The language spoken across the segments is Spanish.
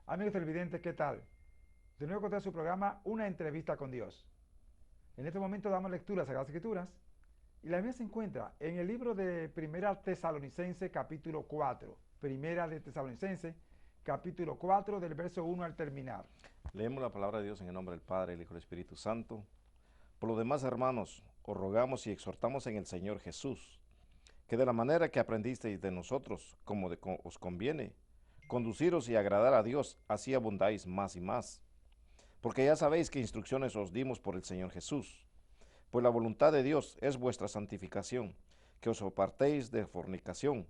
Amigos televidentes, ¿qué tal? De nuevo contra su programa Una entrevista con Dios. En este momento damos lectura a las Sagradas Escrituras y la mía se encuentra en el libro de Primera Tesalonicense capítulo 4. Primera de Tesalonicense capítulo 4 del verso 1 al terminar. Leemos la palabra de Dios en el nombre del Padre, el Hijo y el Espíritu Santo. Por lo demás, hermanos, os rogamos y exhortamos en el Señor Jesús, que de la manera que aprendisteis de nosotros, como os conviene, conduciros y agradar a Dios, así abundáis más y más. Porque ya sabéis qué instrucciones os dimos por el Señor Jesús. Pues la voluntad de Dios es vuestra santificación, que os apartéis de fornicación,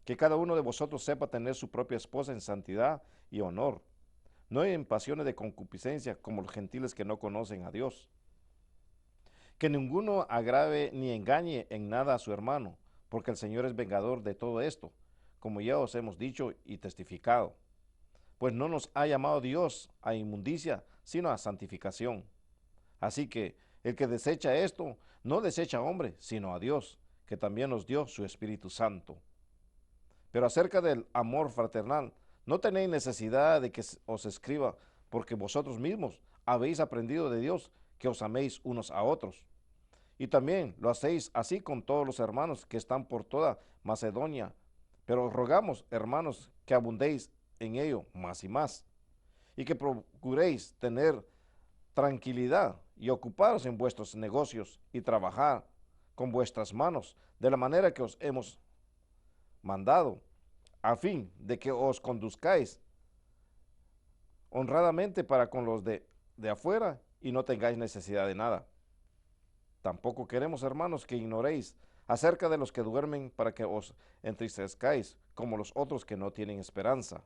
que cada uno de vosotros sepa tener su propia esposa en santidad y honor, no en pasiones de concupiscencia como los gentiles que no conocen a Dios. Que ninguno agrave ni engañe en nada a su hermano, porque el Señor es vengador de todo esto, como ya os hemos dicho y testificado. Pues no nos ha llamado Dios a inmundicia, sino a santificación. Así que el que desecha esto, no desecha a hombre, sino a Dios, que también nos dio su Espíritu Santo. Pero acerca del amor fraternal, no tenéis necesidad de que os escriba, porque vosotros mismos habéis aprendido de Dios que os améis unos a otros. Y también lo hacéis así con todos los hermanos que están por toda Macedonia. Pero os rogamos, hermanos, que abundéis en ello más y más, y que procuréis tener tranquilidad y ocuparos en vuestros negocios y trabajar con vuestras manos de la manera que os hemos mandado, a fin de que os conduzcáis honradamente para con los de afuera y no tengáis necesidad de nada. Tampoco queremos, hermanos, que ignoréis acerca de los que duermen para que os entristezcáis, como los otros que no tienen esperanza.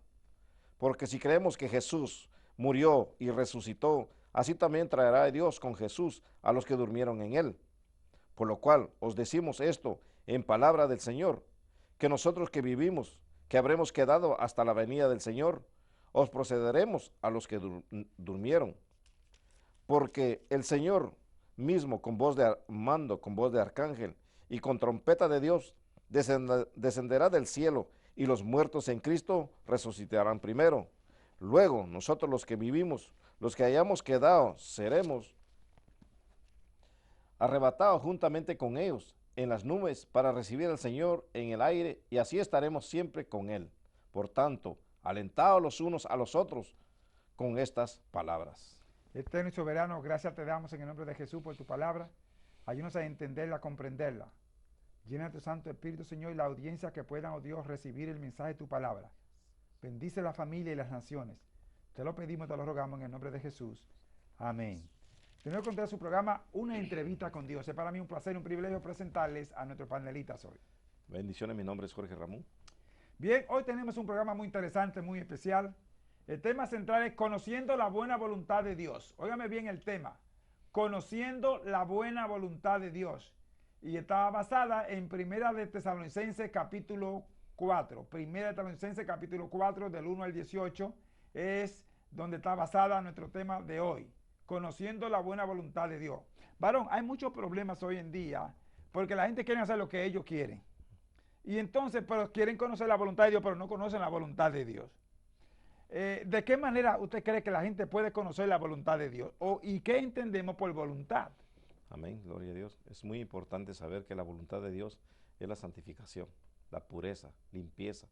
Porque si creemos que Jesús murió y resucitó, así también traerá Dios con Jesús a los que durmieron en él. Por lo cual os decimos esto en palabra del Señor, que nosotros que vivimos, que habremos quedado hasta la venida del Señor, os procederemos a los que durmieron. Porque el Señor mismo con voz de mando, con voz de arcángel y con trompeta de Dios, descenderá del cielo y los muertos en Cristo resucitarán primero. Luego nosotros los que vivimos, los que hayamos quedado, seremos arrebatados juntamente con ellos en las nubes para recibir al Señor en el aire y así estaremos siempre con Él. Por tanto, alentados los unos a los otros con estas palabras. Eterno y soberano, gracias te damos en el nombre de Jesús por tu palabra. Ayúdanos a entenderla, a comprenderla. Llena tu Santo Espíritu, Señor, y la audiencia que puedan, oh Dios, recibir el mensaje de tu palabra. Bendice la familia y las naciones. Te lo pedimos, te lo rogamos en el nombre de Jesús. Amén. De nuevo contra su programa Una entrevista con Dios. Es para mí un placer y un privilegio presentarles a nuestros panelistas hoy. Bendiciones, mi nombre es Jorge Ramón. Bien, hoy tenemos un programa muy interesante, muy especial. El tema central es conociendo la buena voluntad de Dios. Óigame bien el tema, conociendo la buena voluntad de Dios. Y está basada en Primera de Tesalonicenses capítulo 4. Primera de Tesalonicenses capítulo 4 del 1 al 18 es donde está basada nuestro tema de hoy. Conociendo la buena voluntad de Dios. Varón, hay muchos problemas hoy en día porque la gente quiere hacer lo que ellos quieren. Y entonces, pero quieren conocer la voluntad de Dios, pero no conocen la voluntad de Dios. ¿De qué manera usted cree que la gente puede conocer la voluntad de Dios? ¿Y qué entendemos por voluntad? Amén, gloria a Dios. Es muy importante saber que la voluntad de Dios es la santificación, la pureza, limpieza,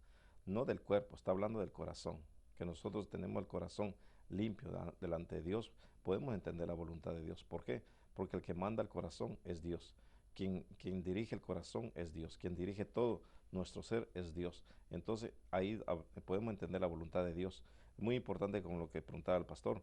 no del cuerpo, está hablando del corazón, que nosotros tenemos el corazón limpio delante de Dios, podemos entender la voluntad de Dios. ¿Por qué? Porque el que manda el corazón es Dios, quien dirige el corazón es Dios, quien dirige todo nuestro ser es Dios. Entonces ahí podemos entender la voluntad de Dios. Muy importante como lo que preguntaba el pastor,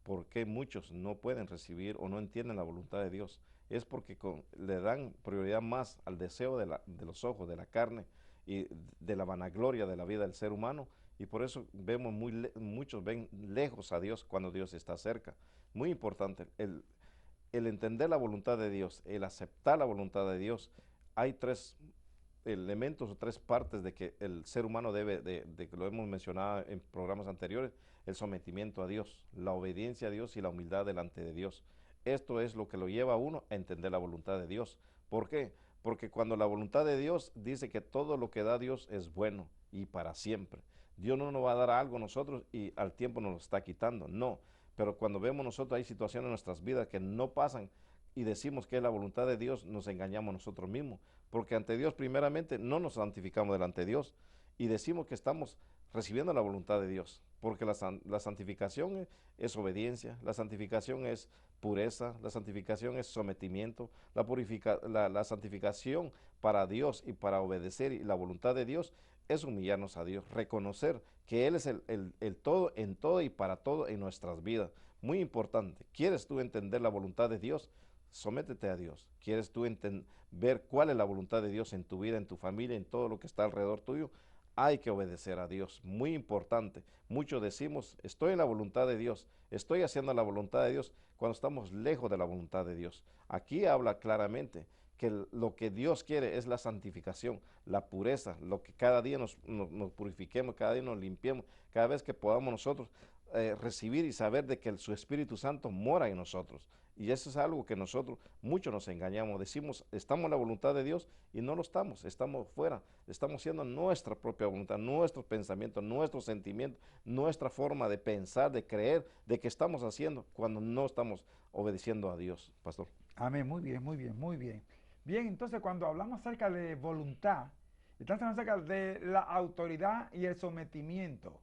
¿por qué muchos no pueden recibir o no entienden la voluntad de Dios? Es porque le dan prioridad más al deseo de los ojos, de la carne y de la vanagloria de la vida del ser humano, y por eso vemos muchos ven lejos a Dios cuando Dios está cerca. Muy importante el entender la voluntad de Dios, el aceptar la voluntad de Dios. Hay tres elementos o tres partes de que el ser humano debe, de que lo hemos mencionado en programas anteriores: el sometimiento a Dios, la obediencia a Dios y la humildad delante de Dios. Esto es lo que lo lleva a uno a entender la voluntad de Dios. ¿Por qué? Porque cuando la voluntad de Dios dice que todo lo que da Dios es bueno y para siempre. Dios no nos va a dar algo a nosotros y al tiempo nos lo está quitando, no. Pero cuando vemos nosotros hay situaciones en nuestras vidas que no pasan y decimos que es la voluntad de Dios, nos engañamos nosotros mismos. Porque ante Dios primeramente no nos santificamos delante de Dios y decimos que estamos recibiendo la voluntad de Dios. Porque la santificación es obediencia, la santificación es pureza, la santificación es sometimiento, la santificación para Dios y para obedecer y la voluntad de Dios es humillarnos a Dios, reconocer que Él es el todo en todo y para todo en nuestras vidas. Muy importante, ¿quieres tú entender la voluntad de Dios? Sométete a Dios. ¿Quieres tú ver cuál es la voluntad de Dios en tu vida, en tu familia, en todo lo que está alrededor tuyo? Hay que obedecer a Dios, muy importante. Muchos decimos, estoy en la voluntad de Dios, estoy haciendo la voluntad de Dios, cuando estamos lejos de la voluntad de Dios. Aquí habla claramente que lo que Dios quiere es la santificación, la pureza, lo que cada día nos purifiquemos, cada día nos limpiemos, cada vez que podamos nosotros recibir y saber de que su Espíritu Santo mora en nosotros. Y eso es algo que nosotros, muchos nos engañamos, decimos, estamos en la voluntad de Dios y no lo estamos fuera, estamos haciendo nuestra propia voluntad, nuestros pensamientos, nuestros sentimientos, nuestra forma de pensar, de creer, de que estamos haciendo cuando no estamos obedeciendo a Dios, pastor. Amén, muy bien, muy bien, muy bien. Bien, entonces cuando hablamos acerca de voluntad, estamos hablando acerca de la autoridad y el sometimiento.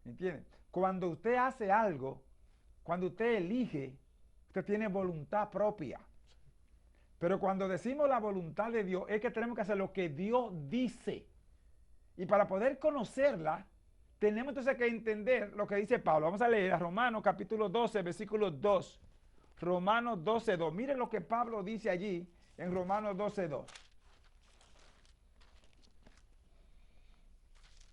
¿Entienden? Cuando usted hace algo, cuando usted elige, usted tiene voluntad propia. Pero cuando decimos la voluntad de Dios, es que tenemos que hacer lo que Dios dice. Y para poder conocerla, tenemos entonces que entender lo que dice Pablo. Vamos a leer a Romanos capítulo 12, versículo 2. Romanos 12, 2. Miren lo que Pablo dice allí en Romanos 12, 2.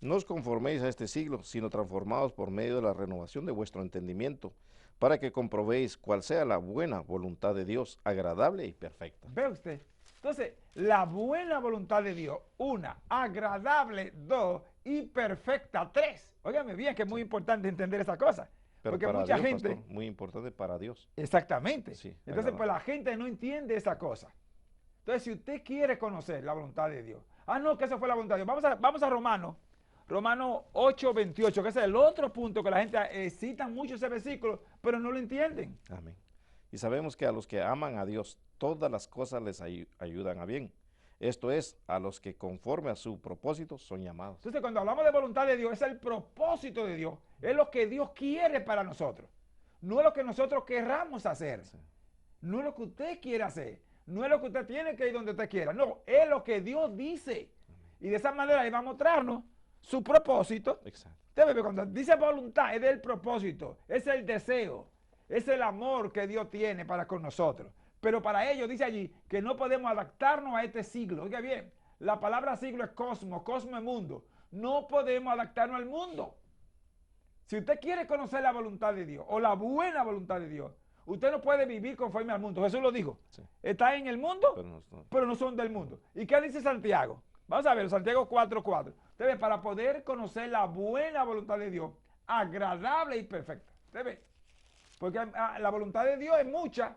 No os conforméis a este siglo, sino transformados por medio de la renovación de vuestro entendimiento, para que comprobéis cuál sea la buena voluntad de Dios, agradable y perfecta. ¿Ve usted? Entonces, la buena voluntad de Dios, una, agradable, dos, y perfecta, tres. Óigame bien, que es muy importante entender esa cosa. Pero porque para mucha Dios, gente... pastor, muy importante para Dios. Exactamente. Sí, Entonces, pues agradable. la gente no entiende esa cosa. Entonces, si usted quiere conocer la voluntad de Dios, no, que esa fue la voluntad de Dios. Vamos a Romanos 8, 28, que ese es el otro punto que la gente cita mucho ese versículo, pero no lo entienden. Amén. Y sabemos que a los que aman a Dios, todas las cosas les ayudan a bien. Esto es, a los que conforme a su propósito son llamados. Entonces, cuando hablamos de voluntad de Dios, es el propósito de Dios. Es lo que Dios quiere para nosotros. No es lo que nosotros querramos hacer. Sí. No es lo que usted quiere hacer. No es lo que usted tiene que ir donde usted quiera. No, es lo que Dios dice. Y de esa manera Él va a mostrarnos su propósito. Exacto. Usted ve, cuando dice voluntad, es del propósito. Es el deseo. Es el amor que Dios tiene para con nosotros. Pero para ello dice allí que no podemos adaptarnos a este siglo. Oiga bien, la palabra siglo es cosmos, cosmos es mundo. No podemos adaptarnos al mundo. Si usted quiere conocer la voluntad de Dios o la buena voluntad de Dios, usted no puede vivir conforme al mundo. Jesús lo dijo. Sí. Está en el mundo, pero no son del mundo. ¿Y qué dice Santiago? Vamos a ver, Santiago 4:4. Usted ve, para poder conocer la buena voluntad de Dios, agradable y perfecta. Usted ve, porque la voluntad de Dios es mucha,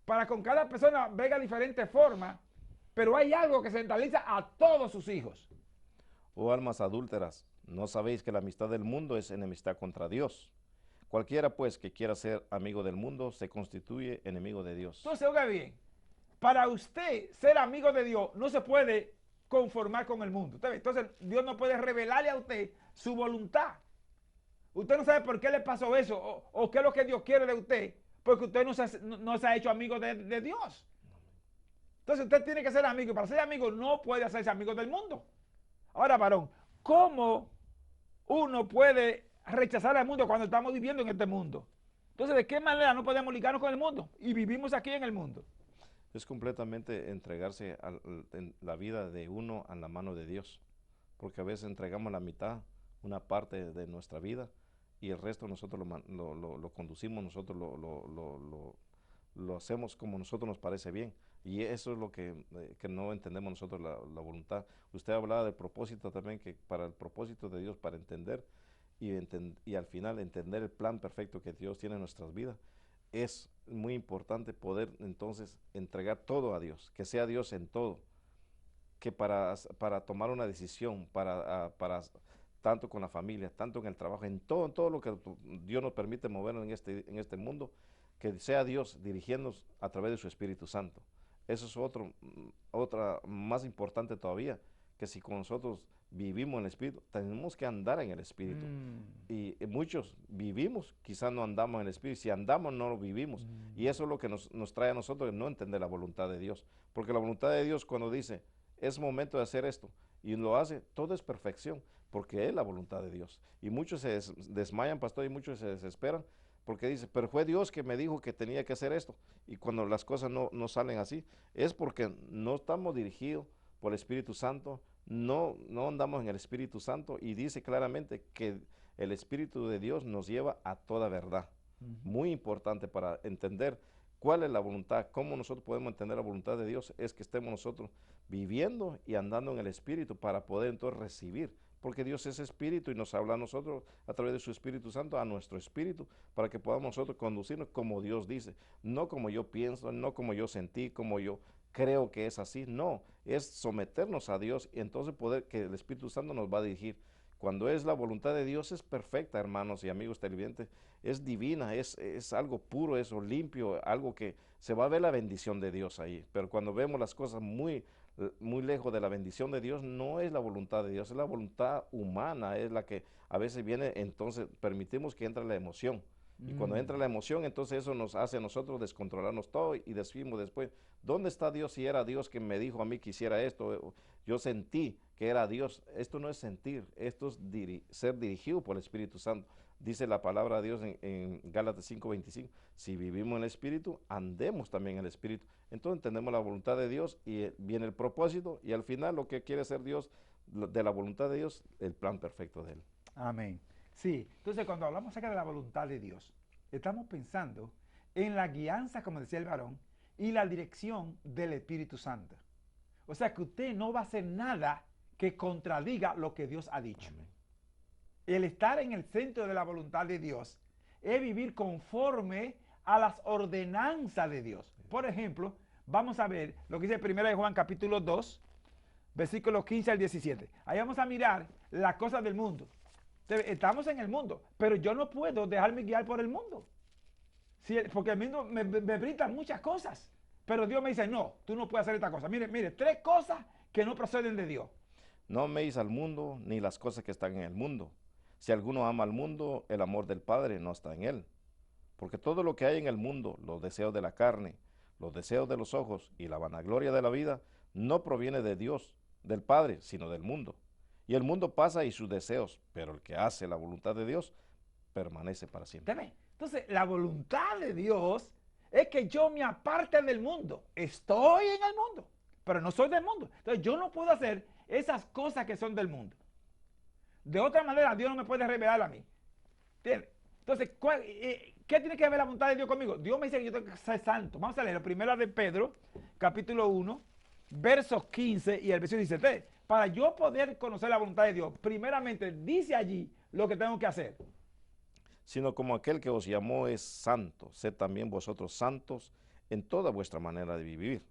para con cada persona venga diferente forma, pero hay algo que centraliza a todos sus hijos. Oh almas adúlteras, ¿no sabéis que la amistad del mundo es enemistad contra Dios? Cualquiera pues que quiera ser amigo del mundo se constituye enemigo de Dios. Entonces, oiga bien, para usted ser amigo de Dios no se puede conformar con el mundo. Entonces, Dios no puede revelarle a usted su voluntad. Usted no sabe por qué le pasó eso o qué es lo que Dios quiere de usted, porque usted no se ha hecho amigo de Dios. Entonces, usted tiene que ser amigo y para ser amigo no puede hacerse amigo del mundo. Ahora, varón, ¿cómo uno puede rechazar al mundo cuando estamos viviendo en este mundo? Entonces, ¿de qué manera no podemos ligarnos con el mundo? Y vivimos aquí en el mundo. Es completamente entregarse en la vida de uno a la mano de Dios, porque a veces entregamos la mitad, una parte de nuestra vida, y el resto nosotros lo conducimos, nosotros lo hacemos como nosotros nos parece bien. Y eso es lo que no entendemos nosotros, la voluntad. Usted hablaba del propósito también, que para el propósito de Dios, para entender y al final entender el plan perfecto que Dios tiene en nuestras vidas, es muy importante poder entonces entregar todo a Dios, que sea Dios en todo, que para tomar una decisión, para tanto con la familia, tanto en el trabajo, en todo lo que Dios nos permite mover en este mundo, que sea Dios dirigiéndonos a través de su Espíritu Santo. Eso es otra más importante todavía, que si con nosotros vivimos en el Espíritu, tenemos que andar en el Espíritu. Y muchos vivimos, quizás no andamos en el Espíritu, si andamos no lo vivimos. Y eso es lo que nos trae a nosotros, no entender la voluntad de Dios. Porque la voluntad de Dios cuando dice, es momento de hacer esto, y lo hace, todo es perfección, porque es la voluntad de Dios. Y muchos se desmayan, pastor, y muchos se desesperan, porque dice, pero fue Dios que me dijo que tenía que hacer esto. Y cuando las cosas no salen así, es porque no estamos dirigidos por el Espíritu Santo, no andamos en el Espíritu Santo, y dice claramente que el Espíritu de Dios nos lleva a toda verdad. Muy importante para entender cuál es la voluntad, cómo nosotros podemos entender la voluntad de Dios, es que estemos nosotros viviendo y andando en el Espíritu para poder entonces recibir, porque Dios es Espíritu y nos habla a nosotros a través de su Espíritu Santo, a nuestro espíritu, para que podamos nosotros conducirnos como Dios dice, no como yo pienso, no como yo sentí, como yo creo que es así, no, es someternos a Dios y entonces poder que el Espíritu Santo nos va a dirigir. Cuando es la voluntad de Dios es perfecta, hermanos y amigos televidentes, es divina, es algo puro, es limpio, algo que se va a ver la bendición de Dios ahí. Pero cuando vemos las cosas muy lejos de la bendición de Dios, no es la voluntad de Dios, es la voluntad humana, es la que a veces viene, entonces permitimos que entre la emoción. Y cuando entra la emoción, entonces eso nos hace a nosotros descontrolarnos todo y decimos después, ¿dónde está Dios si era Dios que me dijo a mí que hiciera esto? Yo sentí que era Dios. Esto no es sentir, esto es ser dirigido por el Espíritu Santo. Dice la palabra de Dios en Gálatas 5:25, si vivimos en el Espíritu, andemos también en el Espíritu. Entonces entendemos la voluntad de Dios y viene el propósito y al final lo que quiere hacer Dios, de la voluntad de Dios, el plan perfecto de Él. Amén. Sí, entonces cuando hablamos acerca de la voluntad de Dios, estamos pensando en la guianza, como decía el varón, y la dirección del Espíritu Santo. O sea que usted no va a hacer nada que contradiga lo que Dios ha dicho. Amén. El estar en el centro de la voluntad de Dios es vivir conforme a las ordenanzas de Dios. Por ejemplo, vamos a ver lo que dice 1 Juan capítulo 2, versículos 15 al 17. Ahí vamos a mirar las cosas del mundo. Estamos en el mundo, pero yo no puedo dejarme guiar por el mundo. Sí, porque el mundo me brinda muchas cosas. Pero Dios me dice, no, tú no puedes hacer esta cosa. Mire, 3 cosas que no proceden de Dios. No améis al mundo ni las cosas que están en el mundo. Si alguno ama al mundo, el amor del Padre no está en él. Porque todo lo que hay en el mundo, los deseos de la carne, los deseos de los ojos y la vanagloria de la vida, no proviene de Dios, del Padre, sino del mundo. Y el mundo pasa y sus deseos, pero el que hace la voluntad de Dios permanece para siempre. Entonces, la voluntad de Dios es que yo me aparte del mundo. Estoy en el mundo, pero no soy del mundo. Entonces, yo no puedo hacer esas cosas que son del mundo. De otra manera, Dios no me puede revelar a mí. ¿Entiendes? Entonces, ¿qué tiene que ver la voluntad de Dios conmigo? Dios me dice que yo tengo que ser santo. Vamos a leer la primera de Pedro, capítulo 1, versos 15 y el versículo 17. Para yo poder conocer la voluntad de Dios, primeramente dice allí lo que tengo que hacer. Sino como aquel que os llamó es santo, sed también vosotros santos en toda vuestra manera de vivir.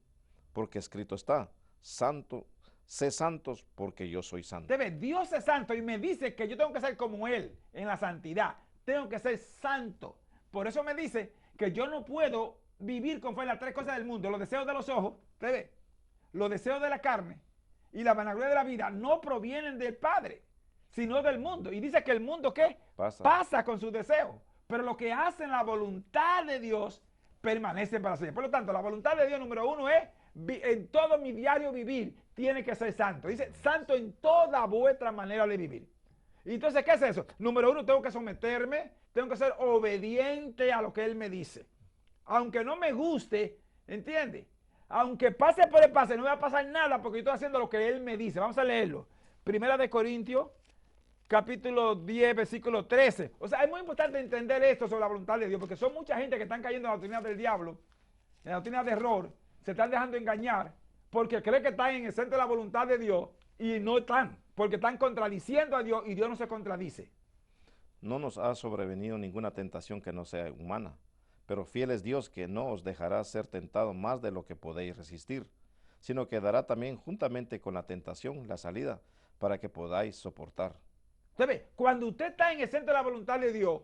Porque escrito está, santo, sé santos porque yo soy santo. Dios es santo y me dice que yo tengo que ser como Él en la santidad. Tengo que ser santo. Por eso me dice que yo no puedo vivir conforme a las 3 cosas del mundo. Los deseos de los ojos, los deseos de la carne y la vanagloria de la vida no provienen del Padre, sino del mundo. Y dice que el mundo, ¿qué? Pasa con sus deseos. Pero lo que hacen la voluntad de Dios permanece para siempre. Por lo tanto, la voluntad de Dios número 1 es, en todo mi diario vivir, tiene que ser santo. Dice, santo en toda vuestra manera de vivir. Y entonces, ¿qué es eso? Número 1, tengo que someterme, tengo que ser obediente a lo que Él me dice. Aunque no me guste, ¿entiende? Aunque pase por el pase, no me va a pasar nada porque yo estoy haciendo lo que Él me dice. Vamos a leerlo. Primera de Corintios, capítulo 10, versículo 13. O sea, es muy importante entender esto sobre la voluntad de Dios, porque son mucha gente que están cayendo en la doctrina del diablo, en la doctrina de error, se están dejando engañar, porque creen que están en el centro de la voluntad de Dios y no están, porque están contradiciendo a Dios y Dios no se contradice. No nos ha sobrevenido ninguna tentación que no sea humana, pero fiel es Dios que no os dejará ser tentado más de lo que podéis resistir, sino que dará también juntamente con la tentación la salida para que podáis soportar. Usted ve, cuando usted está en el centro de la voluntad de Dios,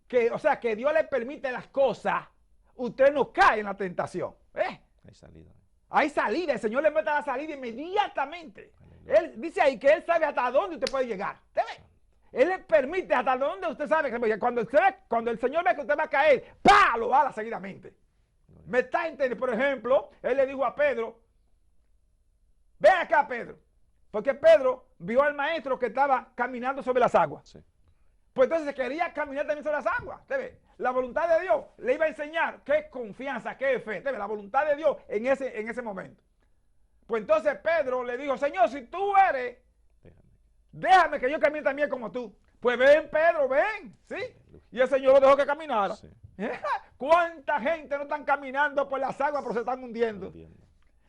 que, o sea, que Dios le permite las cosas, usted no cae en la tentación. Hay salida. Hay salida, el Señor le mete la salida inmediatamente. Aleluya. Él dice ahí que Él sabe hasta dónde usted puede llegar. ¿Usted ve? Él le permite hasta dónde usted sabe que cuando el Señor ve que usted va a caer, ¡pah! Lo bala seguidamente. ¿Me está entendiendo? Por ejemplo, Él le dijo a Pedro, ven acá, Pedro. Porque Pedro vio al maestro que estaba caminando sobre las aguas. Sí. Pues entonces quería caminar también sobre las aguas. ¿Usted ve? La voluntad de Dios le iba a enseñar qué es confianza, qué es fe. ¿Usted ve? La voluntad de Dios en ese momento. Pues entonces Pedro le dijo, Señor, si tú eres, déjame que yo camine también como tú. Pues ven, Pedro, ven. ¿Sí? Y el Señor lo dejó que caminara. Sí. ¿Cuánta gente no están caminando por las aguas pero se están hundiendo?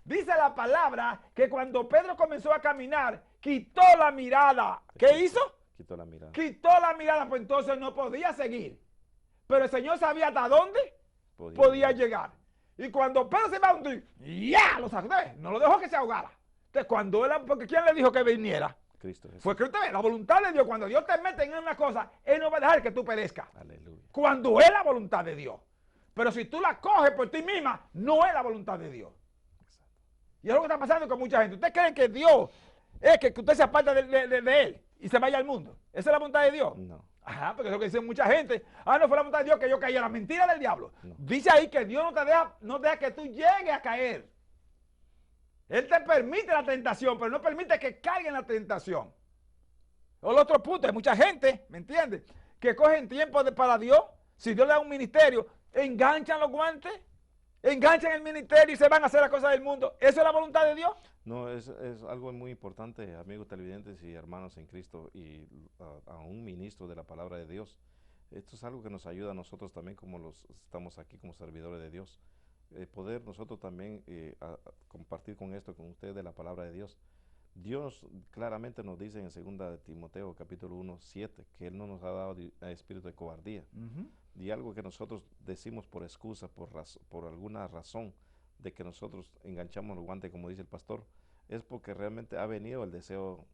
Dice la palabra que cuando Pedro comenzó a caminar, quitó la mirada. ¿Qué hizo? Quitó la mirada. Quitó la mirada, pues entonces no podía seguir. Pero el Señor sabía hasta dónde podía llegar. Y cuando Pedro se iba a hundir, ¡ya! Lo sacó. No lo dejó que se ahogara. Entonces, cuando él, porque ¿quién le dijo que viniera? Cristo Jesús. Fue Cristo. La voluntad de Dios, cuando Dios te mete en una cosa, Él no va a dejar que tú perezcas. Aleluya. Cuando es la voluntad de Dios. Pero si tú la coges por ti misma, no es la voluntad de Dios. Y es lo que está pasando con mucha gente. ¿Ustedes creen que Dios es que usted se aparta de Él y se vaya al mundo? ¿Esa es la voluntad de Dios? No. Ajá, porque es lo que dice mucha gente. Ah, no fue la voluntad de Dios que yo caía. La mentira del diablo. No. Dice ahí que Dios no deja que tú llegues a caer. Él te permite la tentación, pero no permite que caiga en la tentación. O el otro punto, hay mucha gente, ¿me entiendes? Que cogen tiempo para Dios. Si Dios le da un ministerio, enganchan los guantes, enganchan el ministerio y se van a hacer las cosas del mundo. ¿Eso es la voluntad de Dios? No, es algo muy importante, amigos televidentes y hermanos en Cristo y a un ministro de la palabra de Dios. Esto es algo que nos ayuda a nosotros también como estamos aquí como servidores de Dios. Poder nosotros también a compartir con esto, con ustedes de la palabra de Dios. Dios claramente nos dice en 2 de Timoteo capítulo 1:7 que Él no nos ha dado espíritu de cobardía. Y algo que nosotros decimos por excusa, por alguna razón de que nosotros enganchamos los guantes, como dice el pastor, es porque realmente ha venido el deseo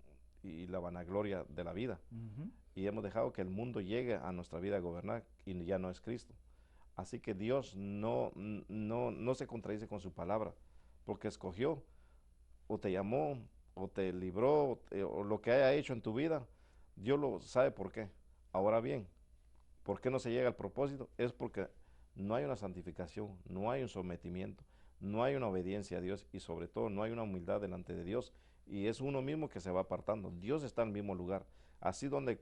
y la vanagloria de la vida. Y hemos dejado que el mundo llegue a nuestra vida a gobernar y ya no es Cristo. Así que Dios no se contradice con su palabra, porque escogió o te llamó o te libró o lo que haya hecho en tu vida, Dios lo sabe por qué. Ahora bien, ¿por qué no se llega al propósito? Es porque no hay una santificación, no hay un sometimiento, no hay una obediencia a Dios y sobre todo no hay una humildad delante de Dios y es uno mismo que se va apartando. Dios está en el mismo lugar. Así donde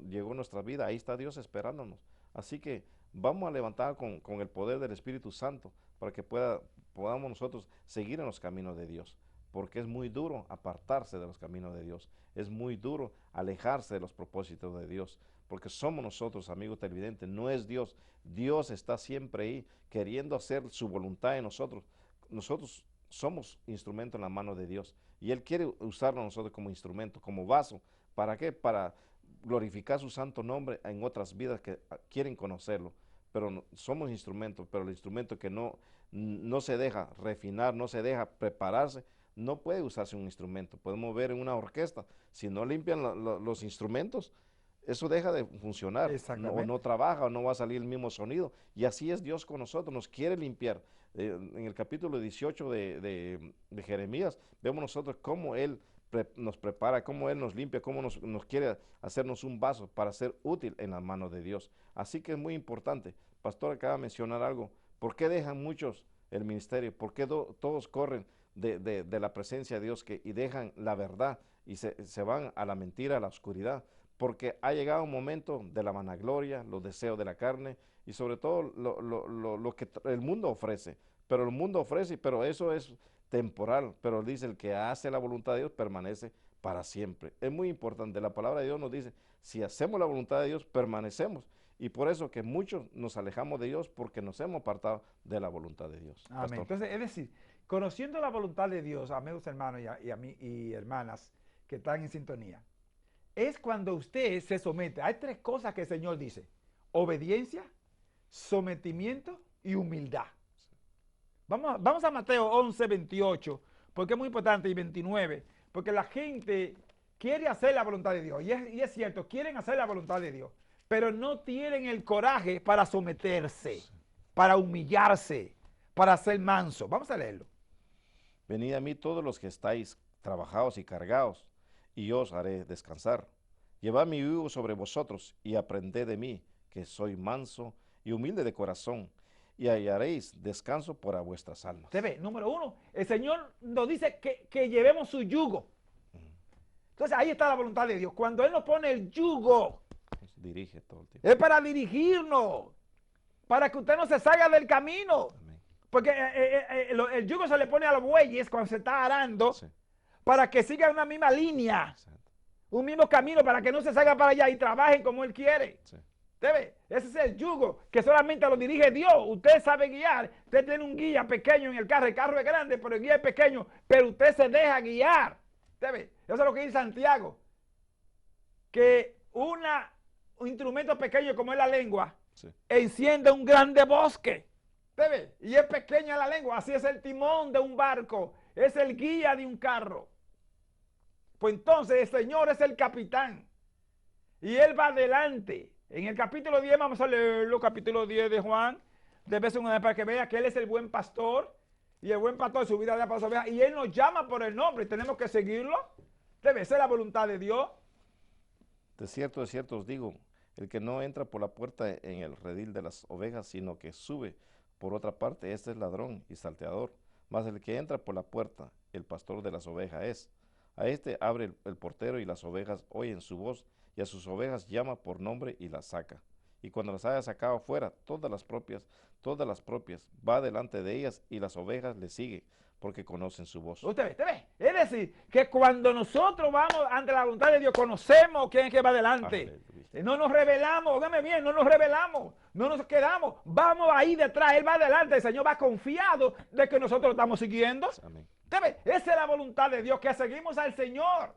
llegó nuestra vida, ahí está Dios esperándonos. Así que vamos a levantar con el poder del Espíritu Santo para que podamos nosotros seguir en los caminos de Dios. Porque es muy duro apartarse de los caminos de Dios. Es muy duro alejarse de los propósitos de Dios. Porque somos nosotros, amigos televidentes, no es Dios. Dios está siempre ahí queriendo hacer su voluntad en nosotros. Nosotros somos instrumento en la mano de Dios. Y Él quiere usarnos a nosotros como instrumento, como vaso. ¿Para qué? Para glorificar su santo nombre en otras vidas que quieren conocerlo. Pero somos instrumentos, pero el instrumento que no se deja refinar, no se deja prepararse, no puede usarse un instrumento. Podemos ver en una orquesta, si no limpian los instrumentos, eso deja de funcionar, o no trabaja, o no va a salir el mismo sonido. Y así es Dios con nosotros, nos quiere limpiar. En el capítulo 18 de Jeremías, vemos nosotros cómo Él nos prepara, cómo Él nos limpia, cómo nos quiere hacernos un vaso para ser útil en las manos de Dios. Así que es muy importante. Pastor acaba de mencionar algo. ¿Por qué dejan muchos el ministerio? ¿Por qué todos corren de la presencia de Dios y dejan la verdad y se van a la mentira, a la oscuridad? Porque ha llegado un momento de la vanagloria, los deseos de la carne y sobre todo lo que el mundo ofrece. Pero el mundo ofrece, pero eso es temporal. Pero dice, el que hace la voluntad de Dios permanece para siempre. Es muy importante. La palabra de Dios nos dice, si hacemos la voluntad de Dios, permanecemos. Y por eso que muchos nos alejamos de Dios porque nos hemos apartado de la voluntad de Dios. Amén. Pastor. Entonces, es decir, conociendo la voluntad de Dios, amigos hermanos y hermanas que están en sintonía, es cuando usted se somete. Hay tres cosas que el Señor dice: obediencia, sometimiento y humildad. Vamos a Mateo 11:28, porque es muy importante, y 29, porque la gente quiere hacer la voluntad de Dios. Y es cierto, quieren hacer la voluntad de Dios, pero no tienen el coraje para someterse, para humillarse, para ser manso. Vamos a leerlo. Venid a mí todos los que estáis trabajados y cargados, y yo os haré descansar. Llevad mi yugo sobre vosotros y aprended de mí, que soy manso y humilde de corazón, y hallaréis descanso para vuestras almas. Usted ve, número uno, el Señor nos dice que llevemos su yugo. Entonces ahí está la voluntad de Dios. Cuando Él nos pone el yugo, Nos dirige todo el tiempo. es para dirigirnos, para que usted no se salga del camino. Amén. Porque el yugo se le pone a los bueyes cuando se está arando, Sí, para que sigan una misma línea, exacto. un mismo camino, para que no se salga para allá y trabajen como Él quiere. Sí. ¿Usted ve? Ese es el yugo que solamente lo dirige Dios. Usted sabe guiar. Usted tiene un guía pequeño en el carro es grande, pero el guía es pequeño, pero usted se deja guiar. ¿Usted ve? Eso es lo que dice Santiago. Que un instrumento pequeño como es la lengua, Sí. enciende un grande bosque. ¿Usted ve? Y es pequeña la lengua. Así es el timón de un barco. Es el guía de un carro. Pues entonces el Señor es el capitán. Y Él va adelante. En el capítulo 10, vamos a leerlo, capítulo 10 de Juan, de vez en cuando para que vea que Él es el buen pastor, y el buen pastor su vida da para las ovejas, y Él nos llama por el nombre, y tenemos que seguirlo. Debe ser la voluntad de Dios. De cierto os digo, el que no entra por la puerta en el redil de las ovejas, sino que sube por otra parte, este es ladrón y salteador. Mas el que entra por la puerta, el pastor de las ovejas es. A este abre el portero y las ovejas oyen su voz, y a sus ovejas llama por nombre y las saca. Y cuando las haya sacado fuera, todas las propias, va delante de ellas, y las ovejas le siguen, porque conocen su voz. Usted ve. Es decir, que cuando nosotros vamos ante la voluntad de Dios, conocemos quién es que va adelante. Aleluya. No nos rebelamos, óigame bien, no nos rebelamos, no nos quedamos, vamos ahí detrás, Él va adelante, el Señor va confiado de que nosotros lo estamos siguiendo. Amén. Usted ve, esa es la voluntad de Dios, que seguimos al Señor.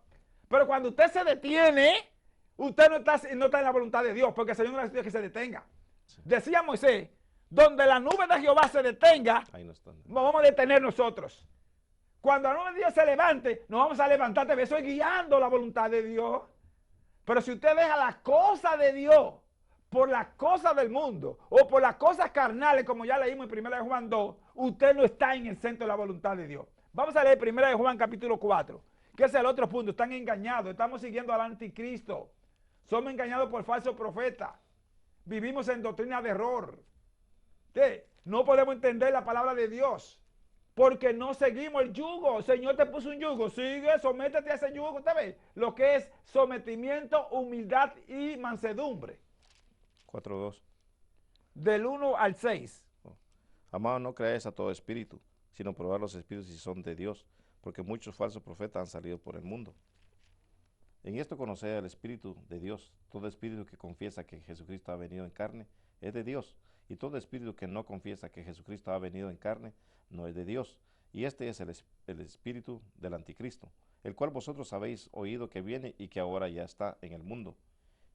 Pero cuando usted se detiene, usted no está en la voluntad de Dios, porque el Señor no necesita que se detenga. Sí. Decía Moisés, donde la nube de Jehová se detenga, Ahí no están. nos vamos a detener nosotros. Cuando la nube de Dios se levante, nos vamos a levantar. Eso es guiando la voluntad de Dios. Pero si usted deja las cosas de Dios por las cosas del mundo o por las cosas carnales, como ya leímos en 1 Juan 2, usted no está en el centro de la voluntad de Dios. Vamos a leer 1 Juan capítulo 4, que es el otro punto. Están engañados, estamos siguiendo al anticristo. Somos engañados por falsos profetas. Vivimos en doctrina de error. ¿Qué? No podemos entender la palabra de Dios porque no seguimos el yugo. El Señor te puso un yugo, sigue, sométete a ese yugo. ¿Usted ve? Lo que es sometimiento, humildad y mansedumbre. 4:2. Del 1 al 6. Amado, no creáis a todo espíritu, sino probar los espíritus si son de Dios, porque muchos falsos profetas han salido por el mundo. En esto conoced al Espíritu de Dios. Todo espíritu que confiesa que Jesucristo ha venido en carne es de Dios, y todo espíritu que no confiesa que Jesucristo ha venido en carne no es de Dios. Y este es el espíritu del anticristo, el cual vosotros habéis oído que viene y que ahora ya está en el mundo.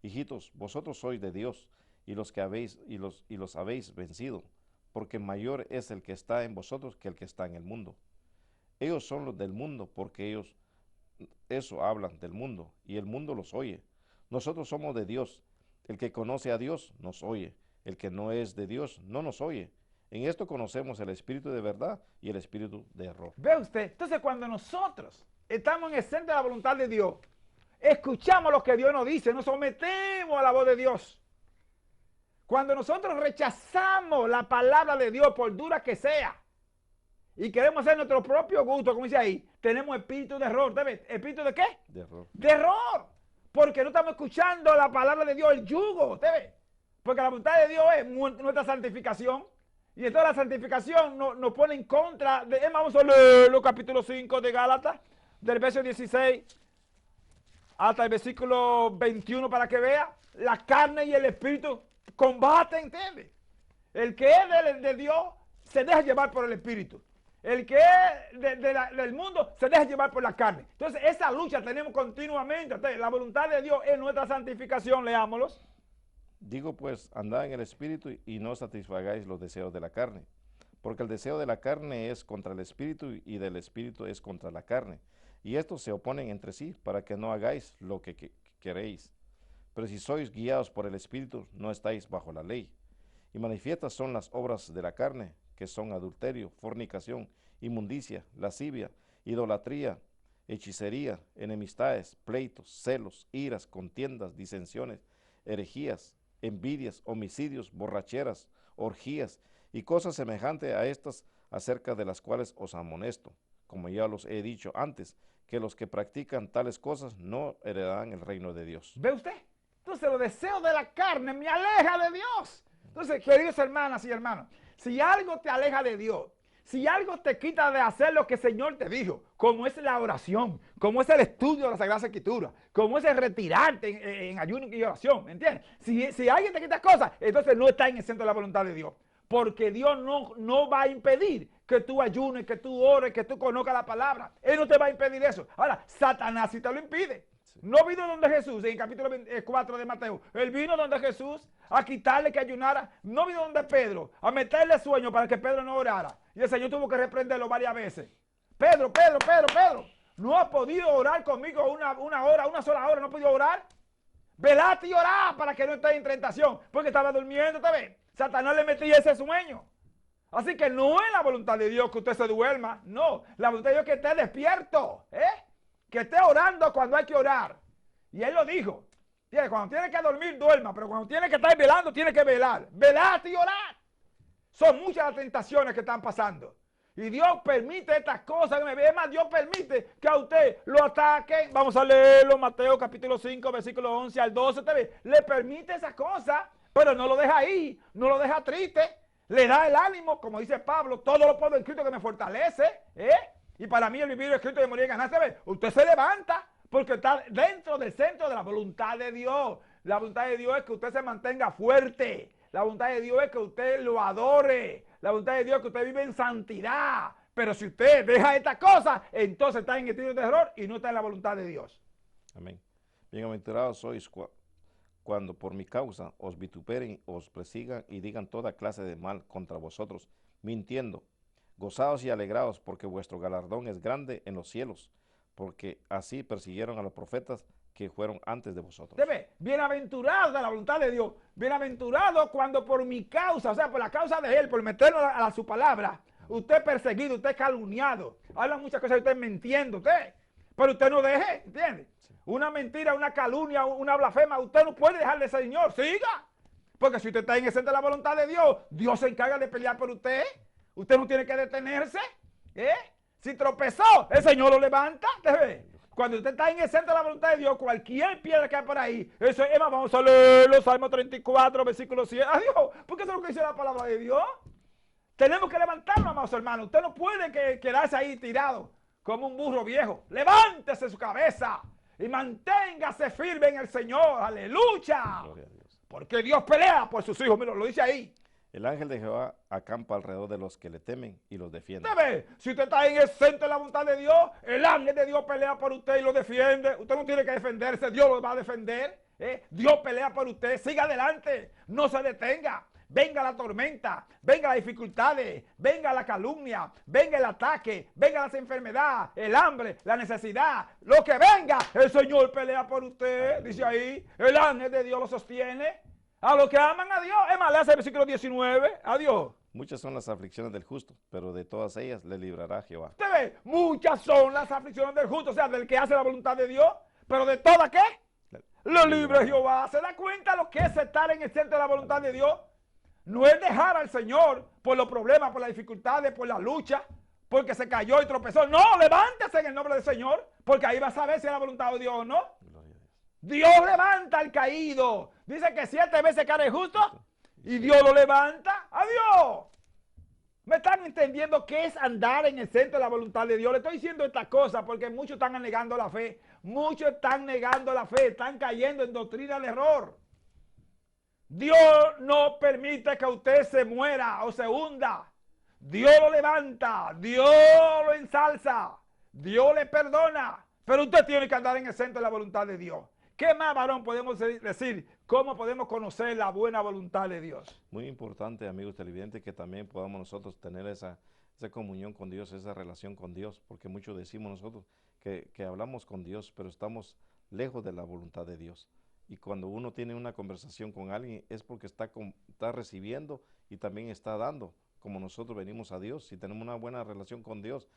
Hijitos, vosotros sois de Dios, y los habéis vencido, porque mayor es el que está en vosotros que el que está en el mundo. Ellos son los del mundo, porque ellos eso hablan del mundo, y el mundo los oye. Nosotros somos de Dios. El que conoce a Dios nos oye. El que no es de Dios no nos oye. En esto conocemos el espíritu de verdad y el espíritu de error. ¿Ve usted? Entonces cuando nosotros estamos en el centro de la voluntad de Dios, escuchamos lo que Dios nos dice, nos sometemos a la voz de Dios. Cuando nosotros rechazamos la palabra de Dios, por dura que sea, y queremos hacer nuestro propio gusto, como dice ahí, tenemos espíritu de error. ¿Debe? ¿Espíritu de qué? De error. De error. Porque no estamos escuchando la palabra de Dios, el yugo. ¿Debe? Porque la voluntad de Dios es nuestra santificación. Y entonces la santificación nos pone en contra de... Vamos a leer los capítulo 5 de Gálatas, del verso 16 hasta el versículo 21, para que vea. La carne y el espíritu combaten, ¿entiendes? El que es de Dios se deja llevar por el espíritu. El que es del mundo se deja llevar por la carne. Entonces esa lucha tenemos continuamente. Entonces, la voluntad de Dios es nuestra santificación. Leámoslos. Digo pues, andad en el espíritu y no satisfagáis los deseos de la carne. Porque el deseo de la carne es contra el espíritu y del espíritu es contra la carne. y estos se oponen entre sí para que no hagáis lo que queréis. Pero si sois guiados por el Espíritu, no estáis bajo la ley. Y manifiestas son las obras de la carne, que son adulterio, fornicación, inmundicia, lascivia, idolatría, hechicería, enemistades, pleitos, celos, iras, contiendas, disensiones, herejías, envidias, homicidios, borracheras, orgías y cosas semejantes a estas, acerca de las cuales os amonesto, como ya los he dicho antes, que los que practican tales cosas no heredarán el reino de Dios. ¿Ve usted? Entonces los deseos de la carne me aleja de Dios. Entonces, queridos hermanas y hermanos, si algo te aleja de Dios, si algo te quita de hacer lo que el Señor te dijo, como es la oración, como es el estudio de la Sagrada Escritura, como es el retirarte en ayuno y oración, ¿me entiendes? Si alguien te quita cosas, entonces no está en el centro de la voluntad de Dios. Porque Dios no va a impedir que tú ayunes, que tú ores, que tú conozcas la palabra. Él no te va a impedir eso. Ahora, Satanás sí te lo impide. Sí. No vino donde Jesús, en el capítulo 4 de Mateo. Él vino donde Jesús a quitarle que ayunara. No vino donde Pedro, a meterle sueño para que Pedro no orara. Y el Señor tuvo que reprenderlo varias veces. Pedro, no ha podido orar conmigo una hora, una sola hora, no ha podido orar. Velate y orá para que no estés en tentación, porque estaba durmiendo, ¿te ves? Satanás le metía ese sueño. Así que no es la voluntad de Dios que usted se duerma, no. La voluntad de Dios es que esté despierto, que esté orando cuando hay que orar. Y Él lo dijo. Cuando tiene que dormir, duerma, pero cuando tiene que estar velando, tiene que velar. Velate y orar. Son muchas las tentaciones que están pasando. Y Dios permite estas cosas. Es más, Dios permite que a usted lo ataquen. Vamos a leerlo, Mateo capítulo 5, versículo 11 al 12. Le permite esas cosas, pero no lo deja ahí, no lo deja triste. Le da el ánimo, como dice Pablo, todo lo puedo en Cristo que me fortalece. Y para mí el vivir es Cristo y morir es ganar. Usted se levanta porque está dentro del centro de la voluntad de Dios. La voluntad de Dios es que usted se mantenga fuerte. La voluntad de Dios es que usted lo adore. La voluntad de Dios es que usted vive en santidad. Pero si usted deja estas cosas, entonces está en estilo de error y no está en la voluntad de Dios. Amén. Bienaventurados sois cuando por mi causa os vituperen, os persigan y digan toda clase de mal contra vosotros, mintiendo. Gozaos y alegraos, porque vuestro galardón es grande en los cielos, porque así persiguieron a los profetas que fueron antes de vosotros. ¿Debe? Bienaventurado de la voluntad de Dios. Bienaventurado cuando por mi causa, o sea, por la causa de Él, por meterlo a su palabra, usted es perseguido, usted es calumniado. Habla muchas cosas y usted mintiendo, usted. Pero usted no deje, ¿entiende? Sí. Una mentira, una calumnia, una blasfema, usted no puede dejarle al Señor. Siga. Porque si usted está en el centro de la voluntad de Dios, Dios se encarga de pelear por usted. Usted no tiene que detenerse. Si tropezó, el Señor lo levanta. ¿Debe? Cuando usted está en el centro de la voluntad de Dios, cualquier piedra que hay por ahí, eso es, vamos a leerlo, Salmo 34, versículo 100. Adiós, porque eso es lo que dice la palabra de Dios. Tenemos que levantarnos, amados hermanos. Usted no puede quedarse ahí tirado como un burro viejo. Levántese su cabeza y manténgase firme en el Señor. Aleluya. Porque Dios pelea por sus hijos. Mira, lo dice ahí. El ángel de Jehová acampa alrededor de los que le temen y los defiende. Si usted está en el centro de la voluntad de Dios, el ángel de Dios pelea por usted y lo defiende. Usted no tiene que defenderse, Dios lo va a defender. Dios pelea por usted, siga adelante, no se detenga. Venga la tormenta, venga las dificultades, venga la calumnia, venga el ataque, venga las enfermedades, el hambre, la necesidad, lo que venga, el Señor pelea por usted, dice ahí, el ángel de Dios lo sostiene. A los que aman a Dios, es más, le hace el versículo 19, a Dios. Muchas son las aflicciones del justo, pero de todas ellas le librará Jehová. ¿Usted ve? Muchas son las aflicciones del justo, o sea, del que hace la voluntad de Dios, pero de todas, ¿qué? Lo libre Jehová. ¿Se da cuenta lo que es estar en el centro de la voluntad de Dios? No es dejar al Señor por los problemas, por las dificultades, por la lucha, porque se cayó y tropezó. No, levántese en el nombre del Señor, porque ahí vas a ver si es la voluntad de Dios o no. Dios levanta al caído. Dice que 7 veces cae el justo y Dios lo levanta. ¡Adiós! ¿Me están entendiendo qué es andar en el centro de la voluntad de Dios? Le estoy diciendo estas cosas porque muchos están negando la fe. Muchos están negando la fe, están cayendo en doctrina de error. Dios no permite que usted se muera o se hunda. Dios lo levanta, Dios lo ensalza, Dios le perdona. Pero usted tiene que andar en el centro de la voluntad de Dios. ¿Qué más, varón, podemos decir? ¿Cómo podemos conocer la buena voluntad de Dios? Muy importante, amigos televidentes, que también podamos nosotros tener esa comunión con Dios, esa relación con Dios, porque muchos decimos nosotros que hablamos con Dios, pero estamos lejos de la voluntad de Dios. Y cuando uno tiene una conversación con alguien es porque está recibiendo y también está dando, como nosotros venimos a Dios. Si tenemos una buena relación con Dios,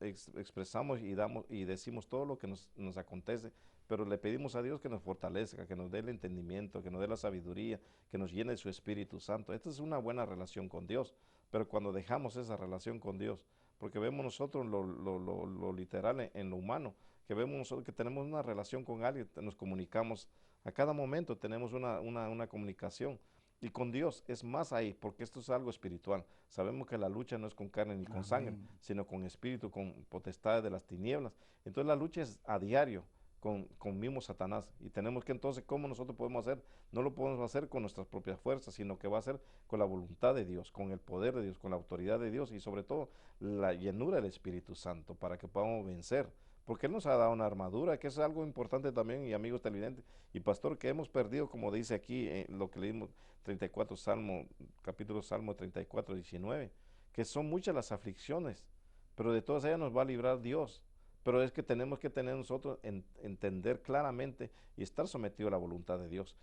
expresamos y damos y decimos todo lo que nos acontece, pero le pedimos a Dios que nos fortalezca, que nos dé el entendimiento, que nos dé la sabiduría, que nos llene de su Espíritu Santo. Esta es una buena relación con Dios, pero cuando dejamos esa relación con Dios, porque vemos nosotros lo literal en lo humano, que vemos nosotros que tenemos una relación con alguien, nos comunicamos a cada momento, tenemos una comunicación. Y con Dios es más ahí, porque esto es algo espiritual. Sabemos que la lucha no es con carne ni con sangre, Amén. sino con espíritu, con potestades de las tinieblas. Entonces la lucha es a diario con mismo Satanás. Y tenemos que entonces, ¿cómo nosotros podemos hacer? No lo podemos hacer con nuestras propias fuerzas, sino que va a ser con la voluntad de Dios, con el poder de Dios, con la autoridad de Dios y sobre todo la llenura del Espíritu Santo para que podamos vencer. Porque Él nos ha dado una armadura, que es algo importante también, y amigos televidentes y pastor, que hemos perdido, como dice aquí, lo que leímos, 34 Salmo, capítulo Salmo 34, 19, que son muchas las aflicciones, pero de todas ellas nos va a librar Dios. Pero es que tenemos que tener nosotros entender claramente y estar sometidos a la voluntad de Dios.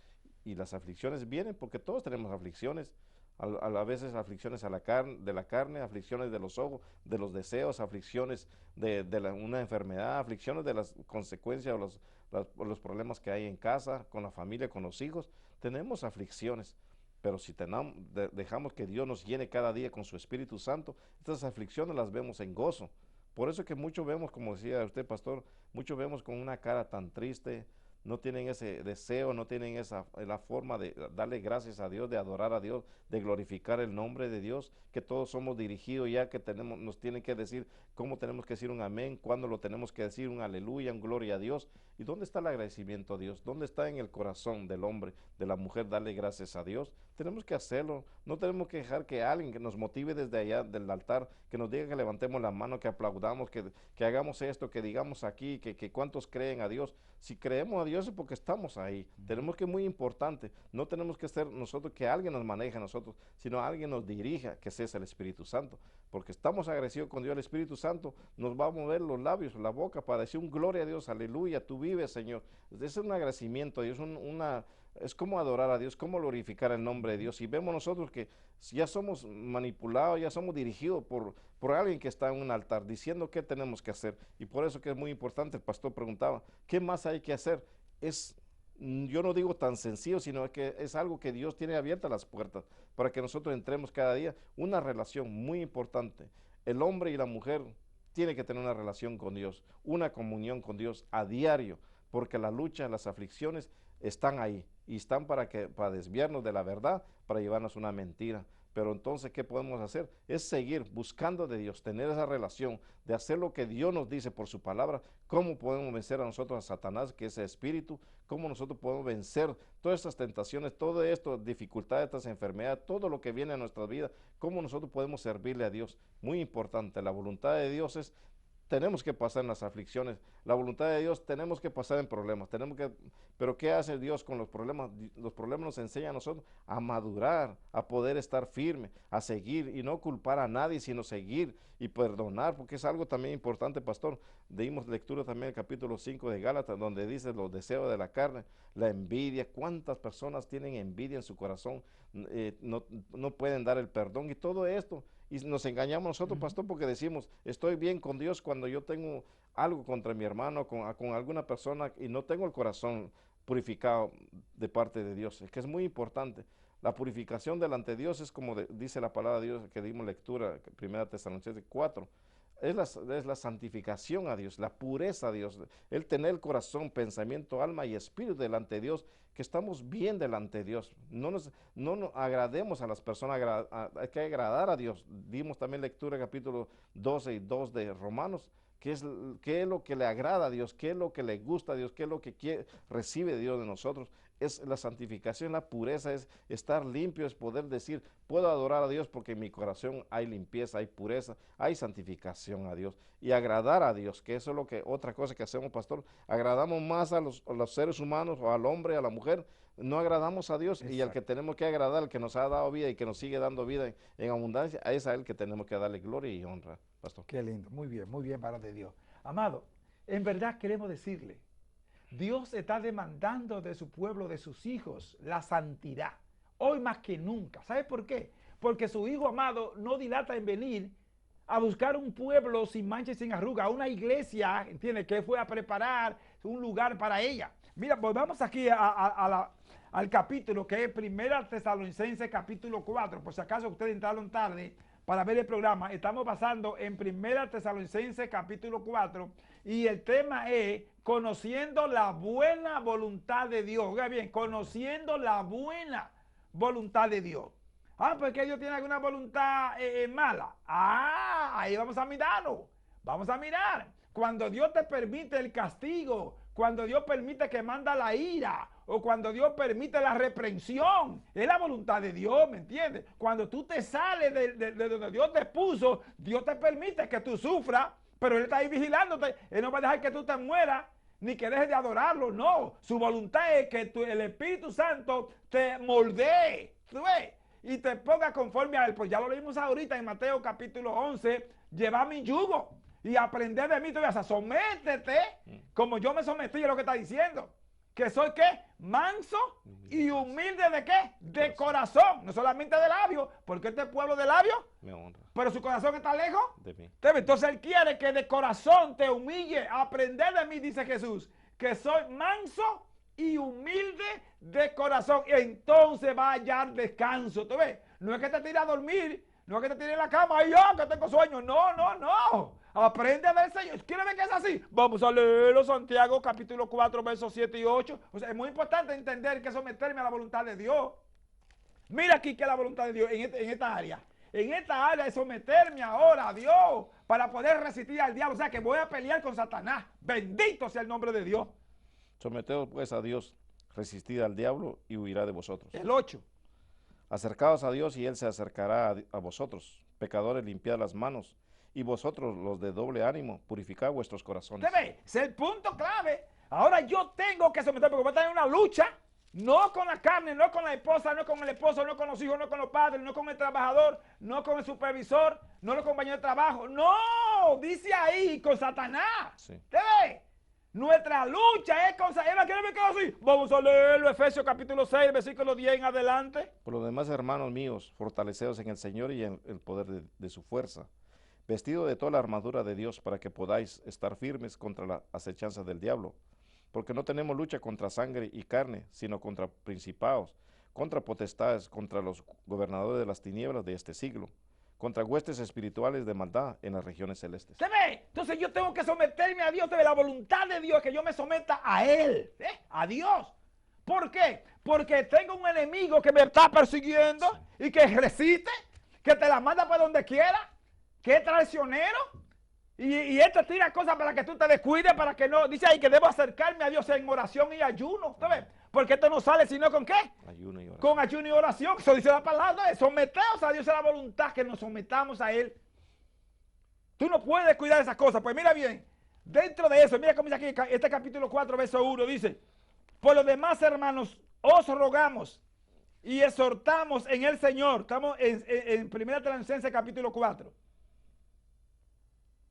Y las aflicciones vienen porque todos tenemos aflicciones, a veces aflicciones de la carne, aflicciones de los ojos, de los deseos, aflicciones de una enfermedad, aflicciones de las consecuencias o los problemas que hay en casa, con la familia, con los hijos. Tenemos aflicciones, pero si dejamos que Dios nos llene cada día con su Espíritu Santo, estas aflicciones las vemos en gozo. Por eso que muchos vemos, como decía usted, pastor, muchos vemos con una cara tan triste, no tienen ese deseo, no tienen la forma de darle gracias a Dios, de adorar a Dios, de glorificar el nombre de Dios, que todos somos dirigidos ya, que nos tienen que decir cómo tenemos que decir un amén, cuándo lo tenemos que decir, un aleluya, un gloria a Dios. ¿Y dónde está el agradecimiento a Dios? ¿Dónde está en el corazón del hombre, de la mujer, darle gracias a Dios? Tenemos que hacerlo, no tenemos que dejar que alguien que nos motive desde allá del altar, que nos diga que levantemos la mano, que aplaudamos, que hagamos esto, que digamos aquí, que cuántos creen a Dios. Si creemos a Dios es porque estamos ahí. Tenemos que, muy importante, no tenemos que ser nosotros que alguien nos maneje a nosotros, sino alguien nos dirija, que ese es el Espíritu Santo. Porque estamos agradecidos con Dios, el Espíritu Santo nos va a mover los labios, la boca para decir un gloria a Dios, aleluya, tú vives, Señor. Ese es un agradecimiento a Dios, es como adorar a Dios, como glorificar el nombre de Dios. Y vemos nosotros que ya somos manipulados, ya somos dirigidos por alguien que está en un altar diciendo qué tenemos que hacer. Y por eso que es muy importante, el pastor preguntaba, ¿qué más hay que hacer? Yo no digo tan sencillo, sino que es algo que Dios tiene abiertas las puertas para que nosotros entremos cada día. Una relación muy importante. El hombre y la mujer tienen que tener una relación con Dios, una comunión con Dios a diario, porque la lucha, las aflicciones están ahí y están para desviarnos de la verdad, para llevarnos una mentira. Pero entonces, ¿qué podemos hacer? Es seguir buscando de Dios, tener esa relación, de hacer lo que Dios nos dice por su palabra. ¿Cómo podemos vencer a nosotros, a Satanás, que es el espíritu? ¿Cómo nosotros podemos vencer todas estas tentaciones, todo esto, dificultades, estas enfermedades, todo lo que viene a nuestra vida? ¿Cómo nosotros podemos servirle a Dios? Muy importante, la voluntad de Dios es tenemos que pasar en las aflicciones. La voluntad de Dios, tenemos que pasar en problemas. Pero ¿qué hace Dios con los problemas? Los problemas nos enseñan a nosotros a madurar, a poder estar firme, a seguir y no culpar a nadie, sino seguir y perdonar, porque es algo también importante, pastor. Dimos lectura también el capítulo 5 de Gálatas, donde dice los deseos de la carne, la envidia. ¿Cuántas personas tienen envidia en su corazón? No pueden dar el perdón y todo esto. Y nos engañamos nosotros, pastor, porque decimos, estoy bien con Dios cuando yo tengo algo contra mi hermano, con alguna persona y no tengo el corazón purificado de parte de Dios. Es que es muy importante. La purificación delante de Dios es como dice la palabra de Dios que dimos lectura, 1 Tesalonicenses 4. Es la santificación a Dios, la pureza a Dios, el tener el corazón, pensamiento, alma y espíritu delante de Dios, que estamos bien delante de Dios. No nos agrademos a las personas, hay que agradar a Dios. Dimos también lectura capítulo 12 y 2 de Romanos, qué es lo que le agrada a Dios, qué es lo que le gusta a Dios, qué es lo que recibe Dios de nosotros. Es la santificación, la pureza, es estar limpio, es poder decir, puedo adorar a Dios porque en mi corazón hay limpieza, hay pureza, hay santificación a Dios y agradar a Dios, que eso es otra cosa que hacemos, pastor, agradamos más a los seres humanos o al hombre, a la mujer, no agradamos a Dios. Exacto. Y al que tenemos que agradar, al que nos ha dado vida y que nos sigue dando vida en abundancia, es a él que tenemos que darle gloria y honra, pastor. Qué lindo, muy bien, para de Dios. Amado, En verdad queremos decirle, Dios está demandando de su pueblo, de sus hijos, la santidad. Hoy más que nunca. ¿Sabe por qué? Porque su Hijo amado no dilata en venir a buscar un pueblo sin mancha y sin arruga, una iglesia, ¿entiende? Que fue a preparar un lugar para ella. Mira, volvamos aquí al capítulo que es 1 Tesalonicenses capítulo 4. Por si acaso ustedes entraron tarde para ver el programa, estamos pasando en 1 Tesalonicenses capítulo 4 y el tema es conociendo la buena voluntad de Dios. Oiga bien, conociendo la buena voluntad de Dios. Ah, pues que Dios tiene alguna voluntad mala. Ah, ahí vamos a mirarlo. Vamos a mirar. Cuando Dios te permite el castigo, cuando Dios permite que manda la ira, o cuando Dios permite la reprensión, es la voluntad de Dios, ¿me entiendes? Cuando tú te sales de donde Dios te puso, Dios te permite que tú sufras, pero Él está ahí vigilándote. Él no va a dejar que tú te mueras, ni que dejes de adorarlo, no. Su voluntad es que el Espíritu Santo te moldee, ¿tú ves? Y te ponga conforme a Él. Pues ya lo leímos ahorita en Mateo capítulo 11, lleva mi yugo y aprender de mí. Tú vas a sométete como yo me sometí, es lo que está diciendo. Que soy ¿qué? Manso y humilde ¿de qué? De corazón, no solamente de labios, porque este pueblo de labios Me honra pero su corazón está lejos de mí. Entonces Él quiere que de corazón te humille. Aprender de mí, dice Jesús, que soy manso y humilde de corazón. Y entonces va a hallar descanso. ¿Tú ves? No es que te tire a dormir, no es que te tire en la cama, ay, yo que tengo sueño. No, no, no. Aprende del Señor. ¿Quiere ver que es así? Vamos a leerlo, Santiago capítulo 4, versos 7 y 8. O sea, es muy importante entender que someterme a la voluntad de Dios. Mira aquí que es la voluntad de Dios en esta área. En esta área de someterme ahora a Dios para poder resistir al diablo. O sea que voy a pelear con Satanás. Bendito sea el nombre de Dios. Someteos pues a Dios, resistid al diablo y huirá de vosotros. El 8. Acercaos a Dios y Él se acercará a vosotros. Pecadores, limpiad las manos. Y vosotros, los de doble ánimo, purificad vuestros corazones. ¿Usted ve? Ese es el punto clave. Ahora yo tengo que someterme porque voy a tener una lucha. No con la carne, no con la esposa, no con el esposo, no con los hijos, no con los padres, no con el trabajador, no con el supervisor, no con los compañeros de trabajo. No, dice ahí, con Satanás. Sí. ¿Usted ve? Nuestra lucha es con Satanás. ¿Quién me quedó así? Vamos a leerlo, Efesios capítulo 6, versículo 10 en adelante. Por lo demás, hermanos míos, fortaleceos en el Señor y en el poder de su fuerza, vestido de toda la armadura de Dios para que podáis estar firmes contra la acechanza del diablo. Porque no tenemos lucha contra sangre y carne, sino contra principados, contra potestades, contra los gobernadores de las tinieblas de este siglo, contra huestes espirituales de maldad en las regiones celestes. ¿Usted ve? Entonces yo tengo que someterme a Dios. ¿Usted ve? La voluntad de Dios es que yo me someta a Él, a Dios. ¿Por qué? Porque tengo un enemigo que me está persiguiendo y que resiste, que te la manda por donde quiera, que es traicionero. Y él te tira cosas para que tú te descuides, para que no. Dice ahí que debo acercarme a Dios en oración y ayuno. ¿Usted ve? Porque esto no sale sino con ¿qué? Ayuno y oración. Con ayuno y oración. Eso dice la palabra. Someteos a Dios, a la voluntad, que nos sometamos a Él. Tú no puedes descuidar esas cosas. Pues mira bien, dentro de eso, mira cómo dice aquí este capítulo 4, verso 1, dice: por lo demás, hermanos, os rogamos y exhortamos en el Señor. Estamos en 1 Tesalonicenses capítulo 4.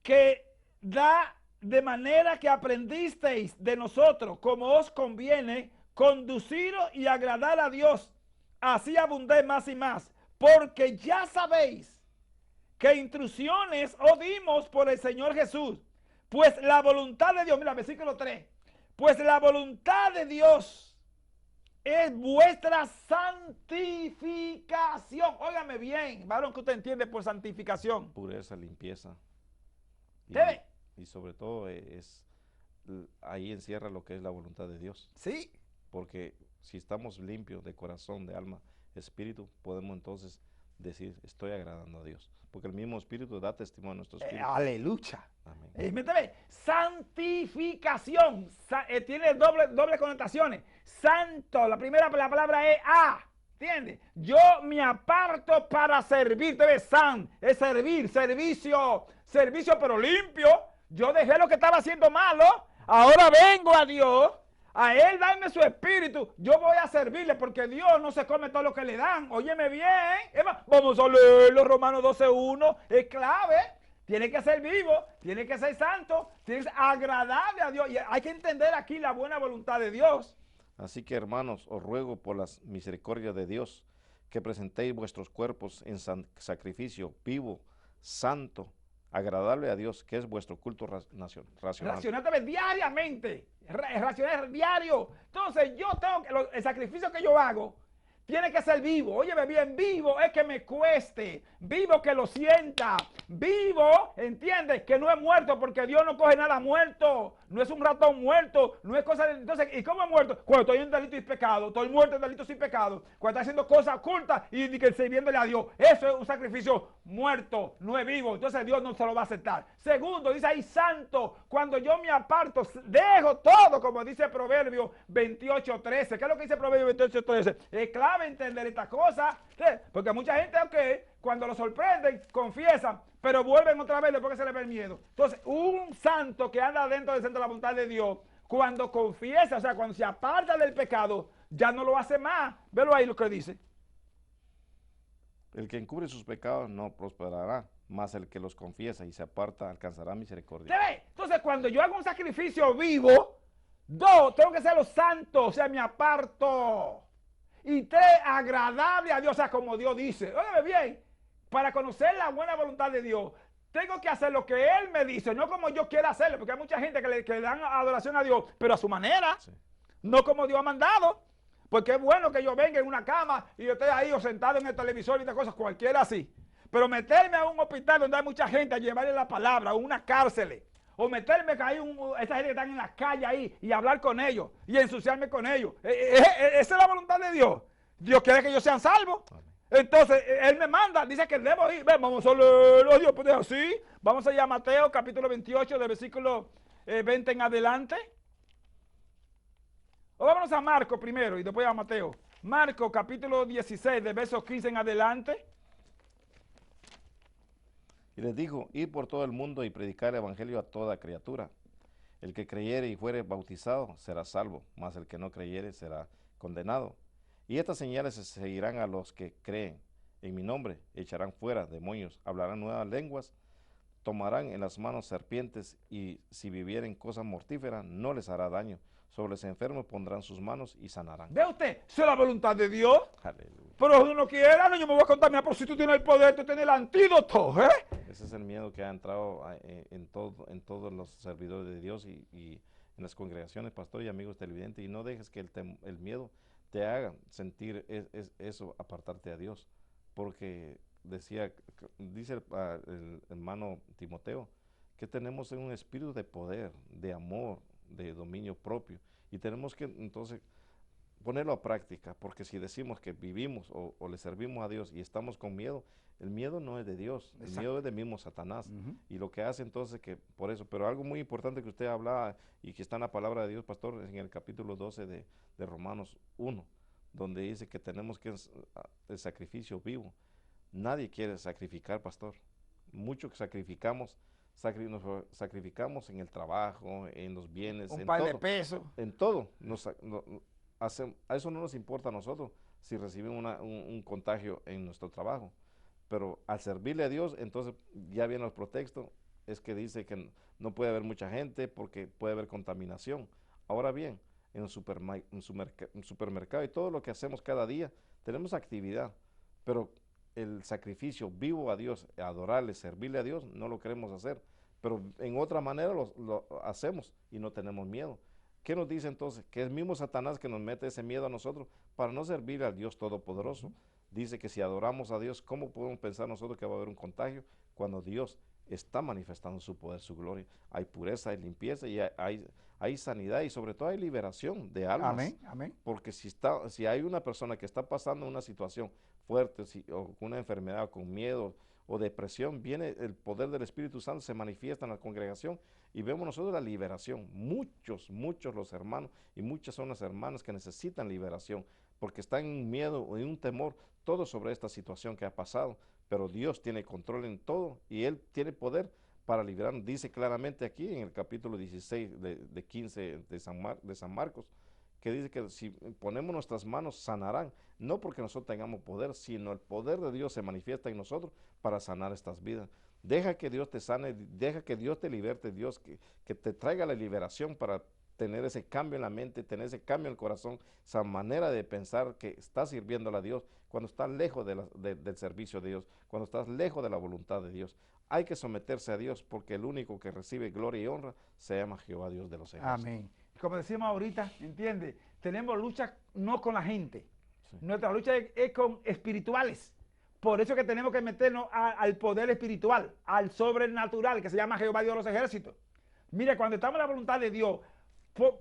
Que da de manera que aprendisteis de nosotros, como os conviene, conduciros y agradar a Dios. Así abundéis más y más, porque ya sabéis que instrucciones os dimos por el Señor Jesús. Pues la voluntad de Dios, mira, versículo 3, pues la voluntad de Dios es vuestra santificación. Óigame bien, varón, que usted entiende por santificación. Pureza, limpieza. Y sobre todo ahí encierra lo que es la voluntad de Dios. Sí. Porque si estamos limpios de corazón, de alma, espíritu, podemos entonces decir, estoy agradando a Dios. Porque el mismo espíritu da testimonio a nuestro espíritu. Aleluya. Amén. Santificación. Tiene doble connotaciones. Santo, la palabra es a. ¿Entiendes? Yo me aparto para servir. Te ves, san, es servir, servicio pero limpio. Yo dejé lo que estaba haciendo malo. Ahora vengo a Dios. A Él darme su espíritu. Yo voy a servirle porque Dios no se come todo lo que le dan. Óyeme bien. Vamos a leerlo, Romanos 12:1. Es clave. tiene que ser vivo, tiene que ser santo, tiene que ser agradable a Dios. Y hay que entender aquí la buena voluntad de Dios. Así que, hermanos, os ruego por las misericordias de Dios que presentéis vuestros cuerpos en sacrificio vivo, santo, agradable a Dios, que es vuestro culto racional. Racionar diariamente, racionar diario. Entonces yo tengo que, el sacrificio que yo hago tiene que ser vivo. Óyeme bien, vivo es que me cueste, vivo que lo sienta, vivo, ¿entiendes? Que no es muerto, porque Dios no coge nada muerto, no es un ratón muerto, no es cosa de... Entonces, ¿y cómo es muerto? Cuando estoy en delito y pecado, estoy muerto en delito sin pecado, cuando estoy haciendo cosas ocultas y que sirviéndole a Dios, eso es un sacrificio muerto, no es vivo, entonces Dios no se lo va a aceptar. Segundo, dice ahí santo, cuando yo me aparto, dejo todo, como dice Proverbio 28:13. ¿Qué es lo que dice Proverbio 28:13? Es clave entender esta cosa, ¿sí? Porque mucha gente, cuando lo sorprenden, confiesan, pero vuelven otra vez después que se les ve el miedo. Entonces, un santo que anda dentro del centro de la voluntad de Dios, cuando confiesa, o sea, cuando se aparta del pecado, ya no lo hace más. Velo ahí lo que dice. El que encubre sus pecados no prosperará, mas el que los confiesa y se aparta alcanzará misericordia. ¿Se ve? Entonces, cuando yo hago un sacrificio vivo, dos, tengo que ser los santos, o sea, me aparto. Y tres, agradable a Dios, o sea, como Dios dice. Óyeme bien, para conocer la buena voluntad de Dios, tengo que hacer lo que Él me dice, no como yo quiera hacerlo, porque hay mucha gente que le dan adoración a Dios, pero a su manera, sí, no como Dios ha mandado. Porque es bueno que yo venga en una cama y yo esté ahí o sentado en el televisor y estas cosas, cualquiera así. Pero meterme a un hospital donde hay mucha gente a llevarle la palabra, o una cárcel, o meterme que hay esa gente que están en la calle ahí y hablar con ellos y ensuciarme con ellos. Esa es la voluntad de Dios. Dios quiere que ellos sean salvos. Entonces, Él me manda, dice que debo ir. Ven, vamos a leerlo, Dios puede así. Vamos a ir a Mateo capítulo 28, del versículo 20 en adelante. O vámonos a Marco primero y después a Mateo. Marco capítulo 16, de versos 15 en adelante. Y les dijo, id por todo el mundo y predicar el evangelio a toda criatura. El que creyere y fuere bautizado será salvo, mas el que no creyere será condenado. Y estas señales se seguirán a los que creen. En mi nombre echarán fuera demonios, hablarán nuevas lenguas, tomarán en las manos serpientes, y si vivieren cosas mortíferas no les hará daño. Sobre los enfermos pondrán sus manos y sanarán. ¿Ve usted? Eso es la voluntad de Dios. Aleluya. Pero si uno no quiera, no, yo me voy a contaminar, pero si tú tienes el poder, tú tienes el antídoto, ¿eh? Ese es el miedo que ha entrado en todos los servidores de Dios y en las congregaciones, pastor y amigos televidentes, y no dejes que el miedo te haga sentir eso, apartarte a Dios, porque dice el hermano Timoteo, que tenemos un espíritu de poder, de amor, de dominio propio, y tenemos que entonces ponerlo a práctica, porque si decimos que vivimos o le servimos a Dios y estamos con miedo, el miedo no es de Dios, el miedo es del mismo Satanás. Y lo que hace entonces que por eso, pero algo muy importante que usted hablaba y que está en la palabra de Dios, pastor, es en el capítulo 12 de Romanos 1, donde dice que tenemos que el sacrificio vivo. Nadie quiere sacrificar, pastor. Mucho que sacrificamos en el trabajo, en los bienes, un en par todo, de pesos. En todo. A eso no nos importa a nosotros si recibimos un contagio en nuestro trabajo. Pero al servirle a Dios, entonces ya vienen los pretextos, es que dice que no puede haber mucha gente porque puede haber contaminación. Ahora bien, en un supermercado y todo lo que hacemos cada día, tenemos actividad, pero el sacrificio vivo a Dios, adorarle, servirle a Dios, no lo queremos hacer, pero en otra manera lo hacemos y no tenemos miedo. ¿Qué nos dice entonces? Que es mismo Satanás que nos mete ese miedo a nosotros para no servir al Dios Todopoderoso. Dice que si adoramos a Dios, ¿cómo podemos pensar nosotros que va a haber un contagio cuando Dios está manifestando su poder, su gloria? Hay pureza, hay limpieza y hay sanidad y sobre todo hay liberación de almas. Amén, amén. Porque si hay una persona que está pasando una situación fuerte o con una enfermedad, con miedo o depresión, viene el poder del Espíritu Santo, se manifiesta en la congregación y vemos nosotros la liberación. Muchos los hermanos y muchas son las hermanas que necesitan liberación porque están en miedo o en un temor, todo sobre esta situación que ha pasado, pero Dios tiene control en todo y Él tiene poder para liberarnos. Dice claramente aquí en el capítulo 16 de 15 de San Marcos, que dice que si ponemos nuestras manos sanarán, no porque nosotros tengamos poder, sino el poder de Dios se manifiesta en nosotros para sanar estas vidas. Deja que Dios te sane, deja que Dios te liberte, Dios, que te traiga la liberación para tener ese cambio en la mente, tener ese cambio en el corazón, esa manera de pensar que estás sirviendo a Dios cuando estás lejos del servicio de Dios, cuando estás lejos de la voluntad de Dios. Hay que someterse a Dios porque el único que recibe gloria y honra se llama Jehová Dios de los ejércitos. Amén. Como decimos ahorita, ¿entiendes? Tenemos lucha no con la gente. Sí. Nuestra lucha es con espirituales. Por eso que tenemos que meternos al poder espiritual, al sobrenatural, que se llama Jehová Dios de los ejércitos. Mire, cuando estamos en la voluntad de Dios,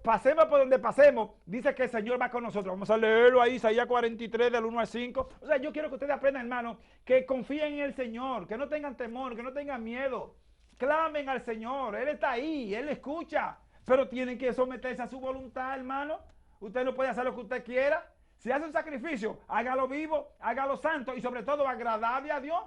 pasemos por donde pasemos, dice que el Señor va con nosotros. Vamos a leerlo ahí, Isaías 43, del 1 al 5. O sea, yo quiero que ustedes aprendan, hermano, que confíen en el Señor, que no tengan temor, que no tengan miedo. Clamen al Señor, Él está ahí, Él escucha. Pero tienen que someterse a su voluntad, hermano. Usted no puede hacer lo que usted quiera. Si hace un sacrificio, hágalo vivo, hágalo santo y sobre todo agradable a Dios.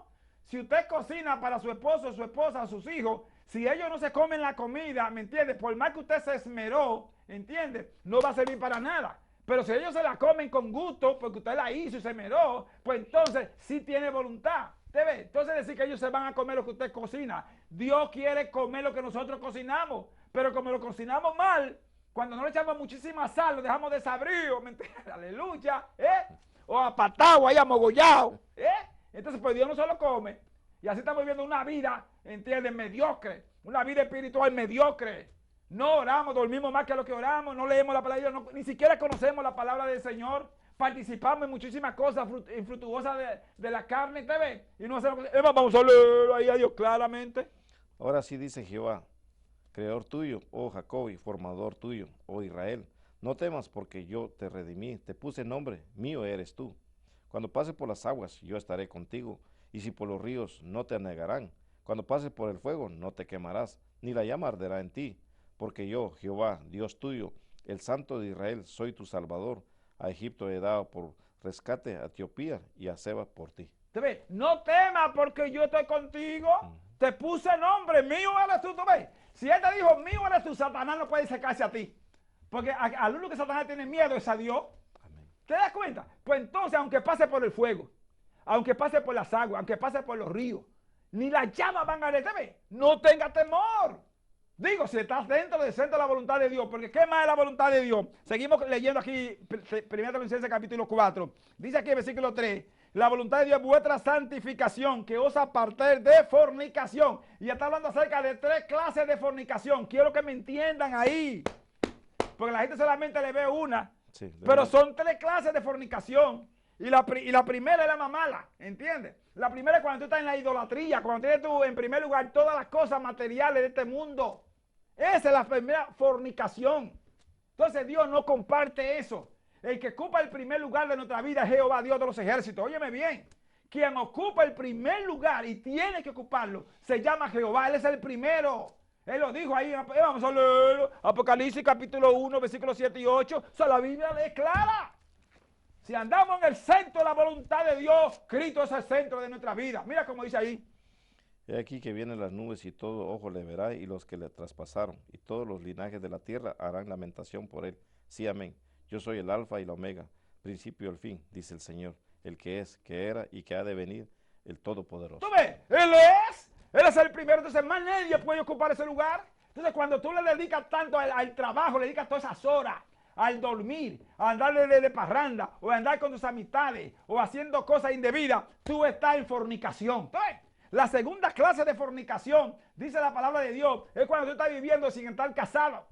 Si usted cocina para su esposo, su esposa, sus hijos, si ellos no se comen la comida, ¿me entiende? Por más que usted se esmeró, ¿entiende? No va a servir para nada. Pero si ellos se la comen con gusto, porque usted la hizo y se esmeró, pues entonces sí tiene voluntad. ¿Usted ve? Entonces decir que ellos se van a comer lo que usted cocina. Dios quiere comer lo que nosotros cocinamos, pero como lo cocinamos mal, cuando no le echamos muchísima sal, lo dejamos desabrido, ¿me entiendes? Aleluya, o apatado, ahí amogollado, Entonces, pues Dios no se lo come. Y así estamos viviendo una vida, ¿entiendes? Mediocre, una vida espiritual mediocre. No oramos, dormimos más que lo que oramos, no leemos la palabra de Dios, ni siquiera conocemos la palabra del Señor. Participamos en muchísimas cosas infructuosas de la carne, ¿te ves? Y no hacemos, vamos a leer ahí a Dios claramente. Ahora sí dice Jehová, Creador tuyo, oh Jacob, y formador tuyo, oh Israel. No temas porque yo te redimí, te puse nombre, mío eres tú. Cuando pases por las aguas, yo estaré contigo, y si por los ríos, no te anegarán. Cuando pases por el fuego, no te quemarás, ni la llama arderá en ti. Porque yo, Jehová, Dios tuyo, el Santo de Israel, soy tu Salvador. A Egipto he dado por rescate, a Etiopía y a Seba por ti. ¿Te ves? No temas porque yo estoy contigo. Te puse nombre, mío eres tú, ¿te ves? Si él te dijo, mío eres tú, Satanás no puede acercarse a ti. Porque al único que Satanás tiene miedo es a Dios. Amén. ¿Te das cuenta? Pues entonces, aunque pase por el fuego, aunque pase por las aguas, aunque pase por los ríos, ni las llamas van a arder, no tenga temor. Digo, si estás dentro del centro de la voluntad de Dios, porque ¿qué más es la voluntad de Dios? Seguimos leyendo aquí, 1 Tesalonicenses capítulo 4. Dice aquí el versículo 3, la voluntad de Dios es vuestra santificación, que os apartéis de fornicación. Y está hablando acerca de 3 clases de fornicación. Quiero que me entiendan ahí, porque la gente solamente le ve una, Sí, pero son 3 clases de fornicación. Y la primera es la más mala, ¿entiendes? La primera es cuando tú estás en la idolatría, cuando tienes tú en primer lugar todas las cosas materiales de este mundo. Esa es la primera fornicación. Entonces Dios no comparte eso. El que ocupa el primer lugar de nuestra vida es Jehová, Dios de los ejércitos. Óyeme bien, quien ocupa el primer lugar y tiene que ocuparlo, se llama Jehová, Él es el primero. Él lo dijo ahí, vamos a leerlo, Apocalipsis capítulo 1, versículos 7 y 8. O sea, la Biblia le es clara. Si andamos en el centro de la voluntad de Dios, Cristo es el centro de nuestra vida. Mira cómo dice ahí. He aquí que vienen las nubes y todo ojo le verá y los que le traspasaron y todos los linajes de la tierra harán lamentación por él. Sí, amén. Yo soy el alfa y la omega, principio y el fin, dice el Señor, el que es, que era y que ha de venir, el Todopoderoso. ¿Tú ves? Él es el primero, entonces más nadie puede ocupar ese lugar. Entonces cuando tú le dedicas tanto al trabajo, le dedicas todas esas horas, al dormir, a andar de parranda, o a andar con tus amistades, o haciendo cosas indebidas, tú estás en fornicación. ¿Tú ves? La segunda clase de fornicación, dice la palabra de Dios, es cuando tú estás viviendo sin estar casado,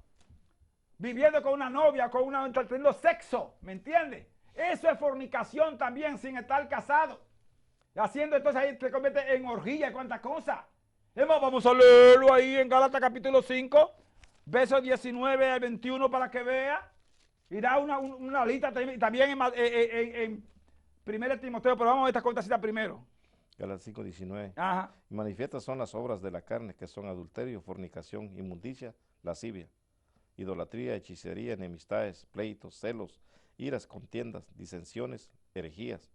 viviendo con una novia, con una, teniendo sexo, ¿me entiendes? Eso es fornicación también, sin estar casado. Haciendo entonces ahí te convierte en orgía y cuántas cosas. Vamos a leerlo ahí en Gálatas capítulo 5, versos 19 al 21 para que vea. Y da una lista también en 1 Timoteo, pero vamos a ver esta cortacita primero. Gálatas 5:19. Ajá. Y manifiestas son las obras de la carne, que son adulterio, fornicación, inmundicia, lascivia, idolatría, hechicería, enemistades, pleitos, celos, iras, contiendas, disensiones, herejías,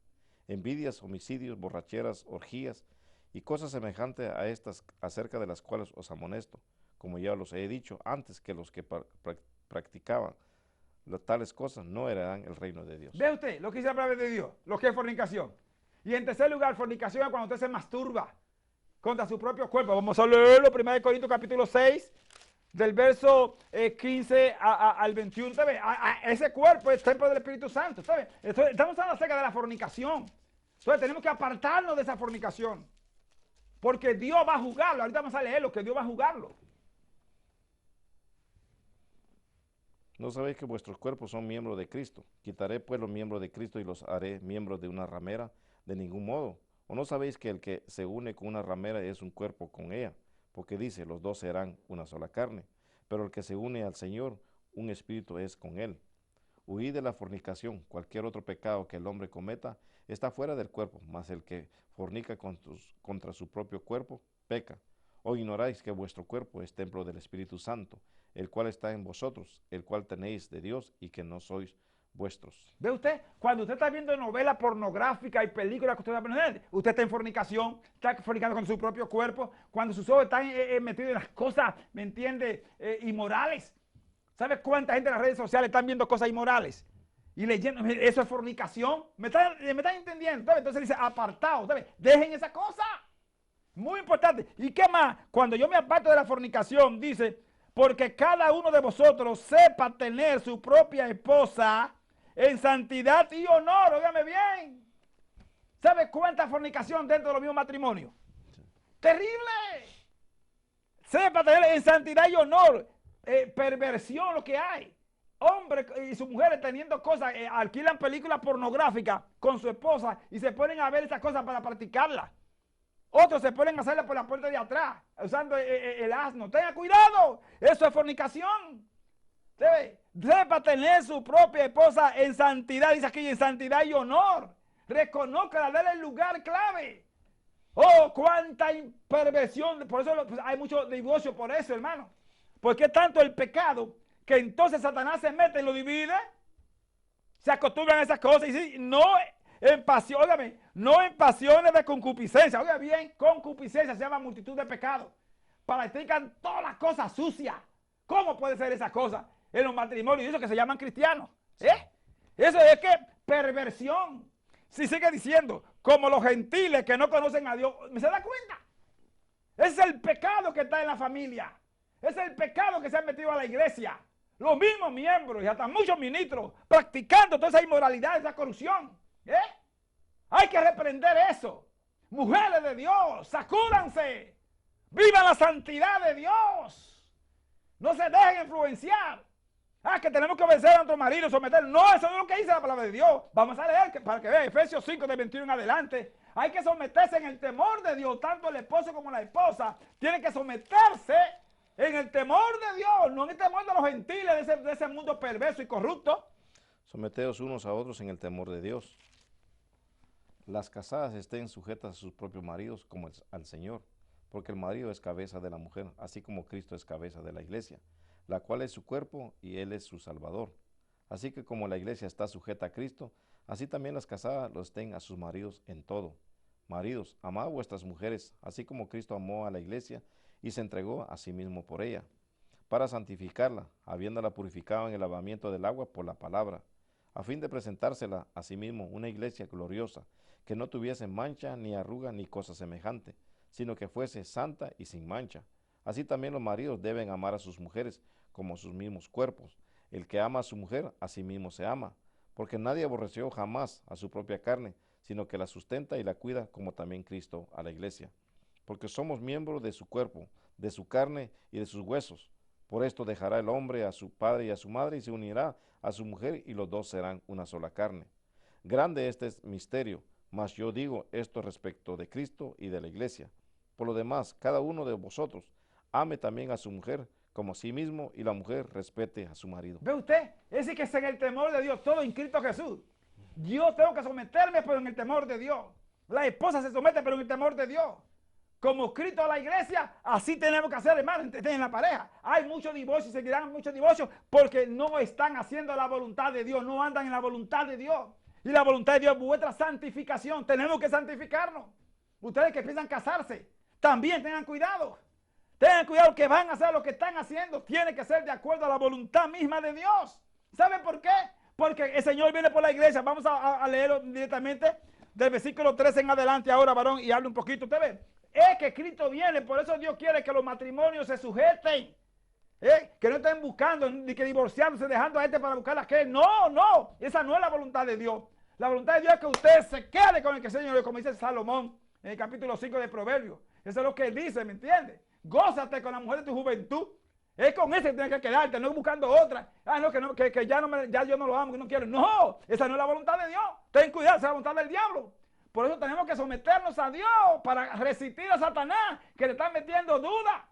envidias, homicidios, borracheras, orgías y cosas semejantes a estas, acerca de las cuales os amonesto, como ya los he dicho antes, que los que practicaban tales cosas no heredarán el reino de Dios. ¿Ve usted lo que dice la palabra de Dios? Lo que es fornicación. Y en tercer lugar, fornicación es cuando usted se masturba. contra su propio cuerpo. Vamos a leerlo, 1 Corintios capítulo 6, del verso 15 al 21. Ese cuerpo es templo del Espíritu Santo. Estamos hablando acerca de la fornicación. Entonces tenemos que apartarnos de esa fornicación. Porque Dios va a juzgarlo. Ahorita vamos a leer lo que Dios va a juzgarlo. ¿No sabéis que vuestros cuerpos son miembros de Cristo? Quitaré pues los miembros de Cristo y los haré miembros de una ramera. De ningún modo. ¿O no sabéis que el que se une con una ramera es un cuerpo con ella? Porque dice, los dos serán una sola carne. Pero el que se une al Señor, un espíritu es con él. Huid de la fornicación. Cualquier otro pecado que el hombre cometa está fuera del cuerpo, mas el que fornica contra su propio cuerpo, peca. ¿O ignoráis que vuestro cuerpo es templo del Espíritu Santo, el cual está en vosotros, el cual tenéis de Dios y que no sois vuestros? ¿Ve usted? Cuando usted está viendo novelas pornográficas y películas que usted está en fornicación, está fornicando con su propio cuerpo, cuando sus ojos están metidos en las cosas, ¿me entiende? Inmorales. ¿Sabe cuánta gente en las redes sociales están viendo cosas inmorales? Y leyendo, eso es fornicación. ¿Me están entendiendo? ¿Sabe? Entonces dice, apartaos, ¿sabe? Dejen esa cosa. Muy importante. ¿Y qué más? Cuando yo me aparto de la fornicación, dice, porque cada uno de vosotros sepa tener su propia esposa en santidad y honor. Óigame bien. ¿Sabe cuánta fornicación dentro de los mismos matrimonios? Sí. Terrible. Sepa tener en santidad y honor. Perversión lo que hay. Hombres y sus mujeres teniendo cosas, alquilan películas pornográficas con su esposa y se ponen a ver esas cosas para practicarlas. Otros se ponen a hacerla por la puerta de atrás, usando el asno. Tenga cuidado, eso es fornicación. Sepa tener su propia esposa en santidad, dice aquí, en santidad y honor. Reconócala, dale el lugar clave. Oh, cuánta perversión. Por eso hay mucho divorcio por eso, hermano. Porque es tanto el pecado que entonces Satanás se mete y lo divide. Se acostumbran a esas cosas y sí, no en pasión, óigame, no en pasiones de concupiscencia. Oiga bien, concupiscencia se llama multitud de pecados. Practican todas las cosas sucias. ¿Cómo puede ser esa cosa en los matrimonios? Y eso que se llaman cristianos. Eso es que perversión. Si sigue diciendo, como los gentiles que no conocen a Dios, ¿me se da cuenta? Ese es el pecado que está en la familia. Ese es el pecado que se ha metido a la iglesia. Los mismos miembros y hasta muchos ministros practicando toda esa inmoralidad, esa corrupción. Hay que reprender eso. Mujeres de Dios, sacúdanse. Vivan la santidad de Dios. No se dejen influenciar. Que tenemos que obedecer a nuestro marido, someter. No, eso no es lo que dice la palabra de Dios. Vamos a leer para que vean Efesios 5 de 21 en adelante. Hay que someterse en el temor de Dios. Tanto el esposo como la esposa tienen que someterse en el temor de Dios, no en el temor de los gentiles, de ese mundo perverso y corrupto. Someteos unos a otros en el temor de Dios. Las casadas estén sujetas a sus propios maridos como al Señor, porque el marido es cabeza de la mujer, así como Cristo es cabeza de la iglesia, la cual es su cuerpo y Él es su Salvador. Así que como la iglesia está sujeta a Cristo, así también las casadas lo estén a sus maridos en todo. Maridos, amad a vuestras mujeres, así como Cristo amó a la iglesia y se entregó a sí mismo por ella, para santificarla, habiéndola purificado en el lavamiento del agua por la palabra, a fin de presentársela a sí mismo una iglesia gloriosa, que no tuviese mancha, ni arruga, ni cosa semejante, sino que fuese santa y sin mancha. Así también los maridos deben amar a sus mujeres como a sus mismos cuerpos. El que ama a su mujer, a sí mismo se ama, porque nadie aborreció jamás a su propia carne, sino que la sustenta y la cuida, como también Cristo a la iglesia. Porque somos miembros de su cuerpo, de su carne y de sus huesos. Por esto dejará el hombre a su padre y a su madre y se unirá a su mujer y los dos serán una sola carne. Grande este es misterio, mas yo digo esto respecto de Cristo y de la iglesia. Por lo demás, cada uno de vosotros ame también a su mujer como a sí mismo y la mujer respete a su marido. ¿Ve usted? Es decir, que es en el temor de Dios, todo en Cristo Jesús. Yo tengo que someterme, pero en el temor de Dios. La esposa se somete, pero en el temor de Dios. Como Cristo a la iglesia, así tenemos que hacer, hermano, en la pareja. Hay muchos divorcios y seguirán muchos divorcios porque no están haciendo la voluntad de Dios, no andan en la voluntad de Dios. Y la voluntad de Dios es vuestra santificación. Tenemos que santificarnos. Ustedes que piensan casarse, también tengan cuidado. Tengan cuidado que van a hacer lo que están haciendo. Tiene que ser de acuerdo a la voluntad misma de Dios. ¿Saben por qué? Porque el Señor viene por la iglesia. Vamos a leerlo directamente del versículo 13 en adelante ahora, varón, y hable un poquito. Usted ve, es que Cristo viene. Por eso Dios quiere que los matrimonios se sujeten. Que no estén buscando, ni que divorciándose, dejando a este para buscar a aquel. No, no, esa no es la voluntad de Dios. La voluntad de Dios es que usted se quede con el que Señor, como dice Salomón en el capítulo 5 de Proverbios. Eso es lo que él dice, ¿me entiendes? Gózate con la mujer de tu juventud. Es con ese que tienes que quedarte, no buscando otra. Ah, no, que ya yo no lo amo, que no quiero. No, esa no es la voluntad de Dios. Ten cuidado, esa es la voluntad del diablo. Por eso tenemos que someternos a Dios para resistir a Satanás, que le está metiendo duda,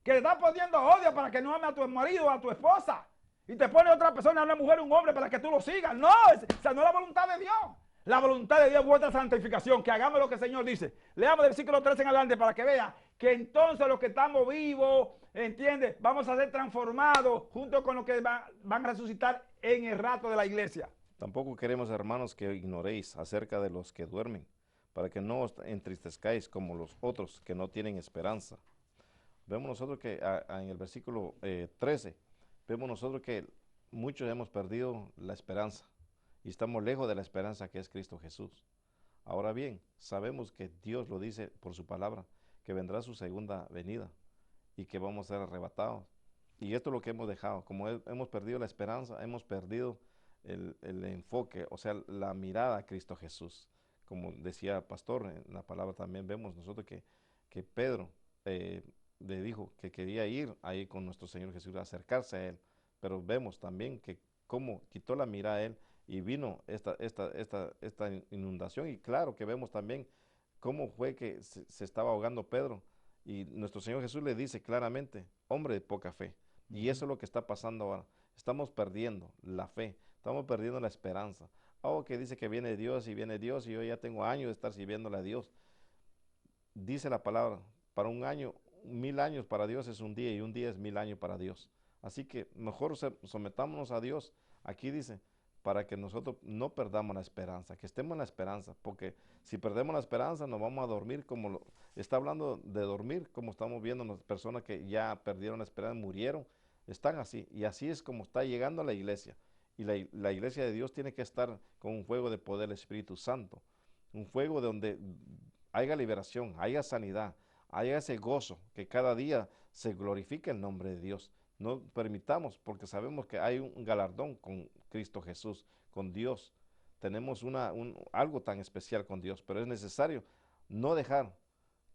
que le está poniendo odio para que no ame a tu marido o a tu esposa. Y te pone otra persona, una mujer o un hombre para que tú lo sigas. No, esa no es la voluntad de Dios. La voluntad de Dios es vuestra santificación, que hagamos lo que el Señor dice. Leamos del versículo 13 en adelante para que vea que entonces los que estamos vivos, ¿entiendes? Vamos a ser transformados junto con los que van a resucitar en el rato de la iglesia. Tampoco queremos, hermanos, que ignoréis acerca de los que duermen, para que no os entristezcáis como los otros que no tienen esperanza. Vemos nosotros que en el versículo 13, vemos nosotros que muchos hemos perdido la esperanza y estamos lejos de la esperanza que es Cristo Jesús. Ahora bien, sabemos que Dios lo dice por su palabra, que vendrá su segunda venida y que vamos a ser arrebatados. Y esto es lo que hemos dejado. Como hemos perdido la esperanza, hemos perdido el enfoque, o sea, la mirada a Cristo Jesús. Como decía el pastor, en la palabra también vemos nosotros que Pedro le dijo que quería ir ahí con nuestro Señor Jesús, acercarse a Él. Pero vemos también que cómo quitó la mirada a Él y vino esta inundación. Y claro que vemos también cómo fue que se estaba ahogando Pedro. Y nuestro Señor Jesús le dice claramente, hombre de poca fe. Y eso es lo que está pasando ahora. Estamos perdiendo la fe, estamos perdiendo la esperanza. Algo que dice que viene Dios y yo ya tengo años de estar sirviéndole a Dios. Dice la palabra, para un año, 1000 años para Dios es un día y un día es 1000 años para Dios. Así que mejor sometámonos a Dios. Aquí dice, para que nosotros no perdamos la esperanza, que estemos en la esperanza, porque si perdemos la esperanza nos vamos a dormir está hablando de dormir, como estamos viendo las personas que ya perdieron la esperanza, murieron, están así, y así es como está llegando a la iglesia. Y la iglesia de Dios tiene que estar con un fuego de poder del Espíritu Santo, un fuego donde haya liberación, haya sanidad, haya ese gozo, que cada día se glorifique el nombre de Dios. No permitamos, porque sabemos que hay un galardón con Cristo Jesús, con Dios. Tenemos algo tan especial con Dios, pero es necesario no dejar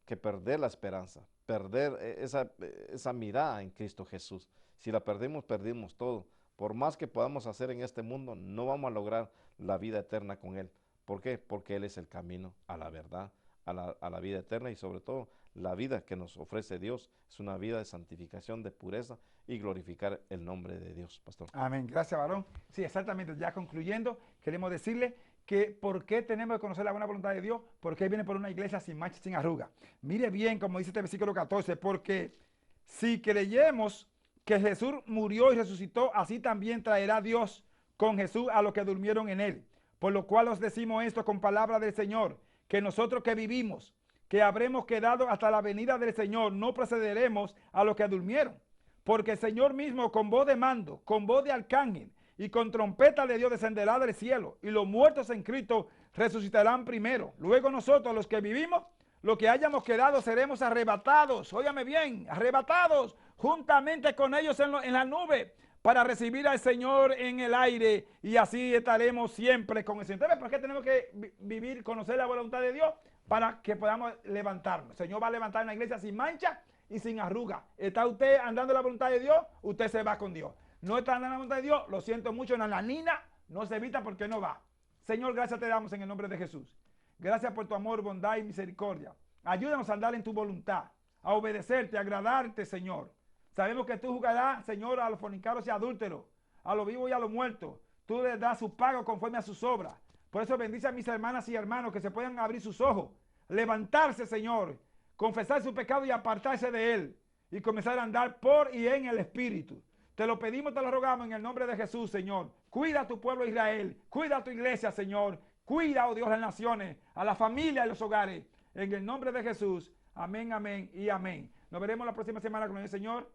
que perder la esperanza, perder esa mirada en Cristo Jesús. Si la perdemos, perdimos todo. Por más que podamos hacer en este mundo, no vamos a lograr la vida eterna con Él. ¿Por qué? Porque Él es el camino a la verdad, a la vida eterna y sobre todo la vida que nos ofrece Dios es una vida de santificación, de pureza y glorificar el nombre de Dios, pastor. Amén. Gracias, varón. Sí, exactamente. Ya concluyendo, queremos decirle que ¿por qué tenemos que conocer la buena voluntad de Dios? Porque Él viene por una iglesia sin mancha, sin arruga. Mire bien, como dice este versículo 14, porque si creyemos que Jesús murió y resucitó, así también traerá Dios con Jesús a los que durmieron en Él. Por lo cual os decimos esto con palabra del Señor, que nosotros que vivimos, que habremos quedado hasta la venida del Señor, no precederemos a los que durmieron. Porque el Señor mismo con voz de mando, con voz de arcángel y con trompeta de Dios descenderá del cielo, y los muertos en Cristo resucitarán primero. Luego nosotros, los que vivimos, los que hayamos quedado, seremos arrebatados, óigame bien, arrebatados juntamente con ellos en la nube, para recibir al Señor en el aire, y así estaremos siempre con el Señor. Entonces, ¿por qué tenemos que vivir, conocer la voluntad de Dios? Para que podamos levantarnos. El Señor va a levantar una iglesia sin mancha y sin arruga. ¿Está usted andando en la voluntad de Dios? Usted se va con Dios. No está andando en la voluntad de Dios, lo siento mucho, en la nanina no se evita porque no va. Señor, gracias te damos en el nombre de Jesús. Gracias por tu amor, bondad y misericordia. Ayúdanos a andar en tu voluntad, a obedecerte, a agradarte, Señor. Sabemos que tú juzgarás, Señor, a los fornicados y adúlteros, a los vivos y a los muertos. Tú les das su pago conforme a sus obras. Por eso bendice a mis hermanas y hermanos que se puedan abrir sus ojos, levantarse, Señor, confesar su pecado y apartarse de él y comenzar a andar por y en el Espíritu. Te lo pedimos, te lo rogamos en el nombre de Jesús, Señor. Cuida a tu pueblo Israel, cuida a tu iglesia, Señor. Cuida, oh Dios, las naciones, a la familia y los hogares. En el nombre de Jesús, amén, amén y amén. Nos veremos la próxima semana con el Señor.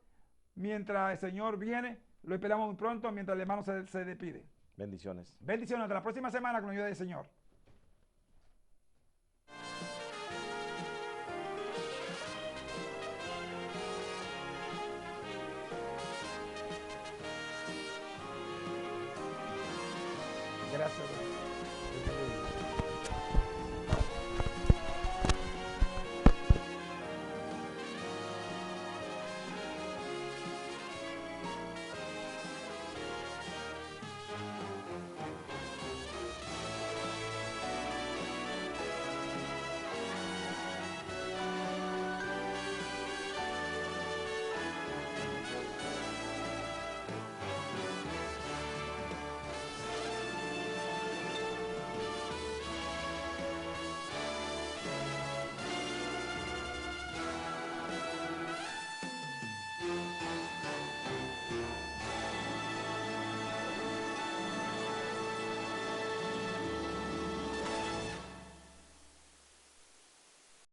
Mientras el Señor viene, lo esperamos muy pronto, mientras el hermano se despide. Bendiciones. Bendiciones. Hasta la próxima semana con la ayuda del Señor.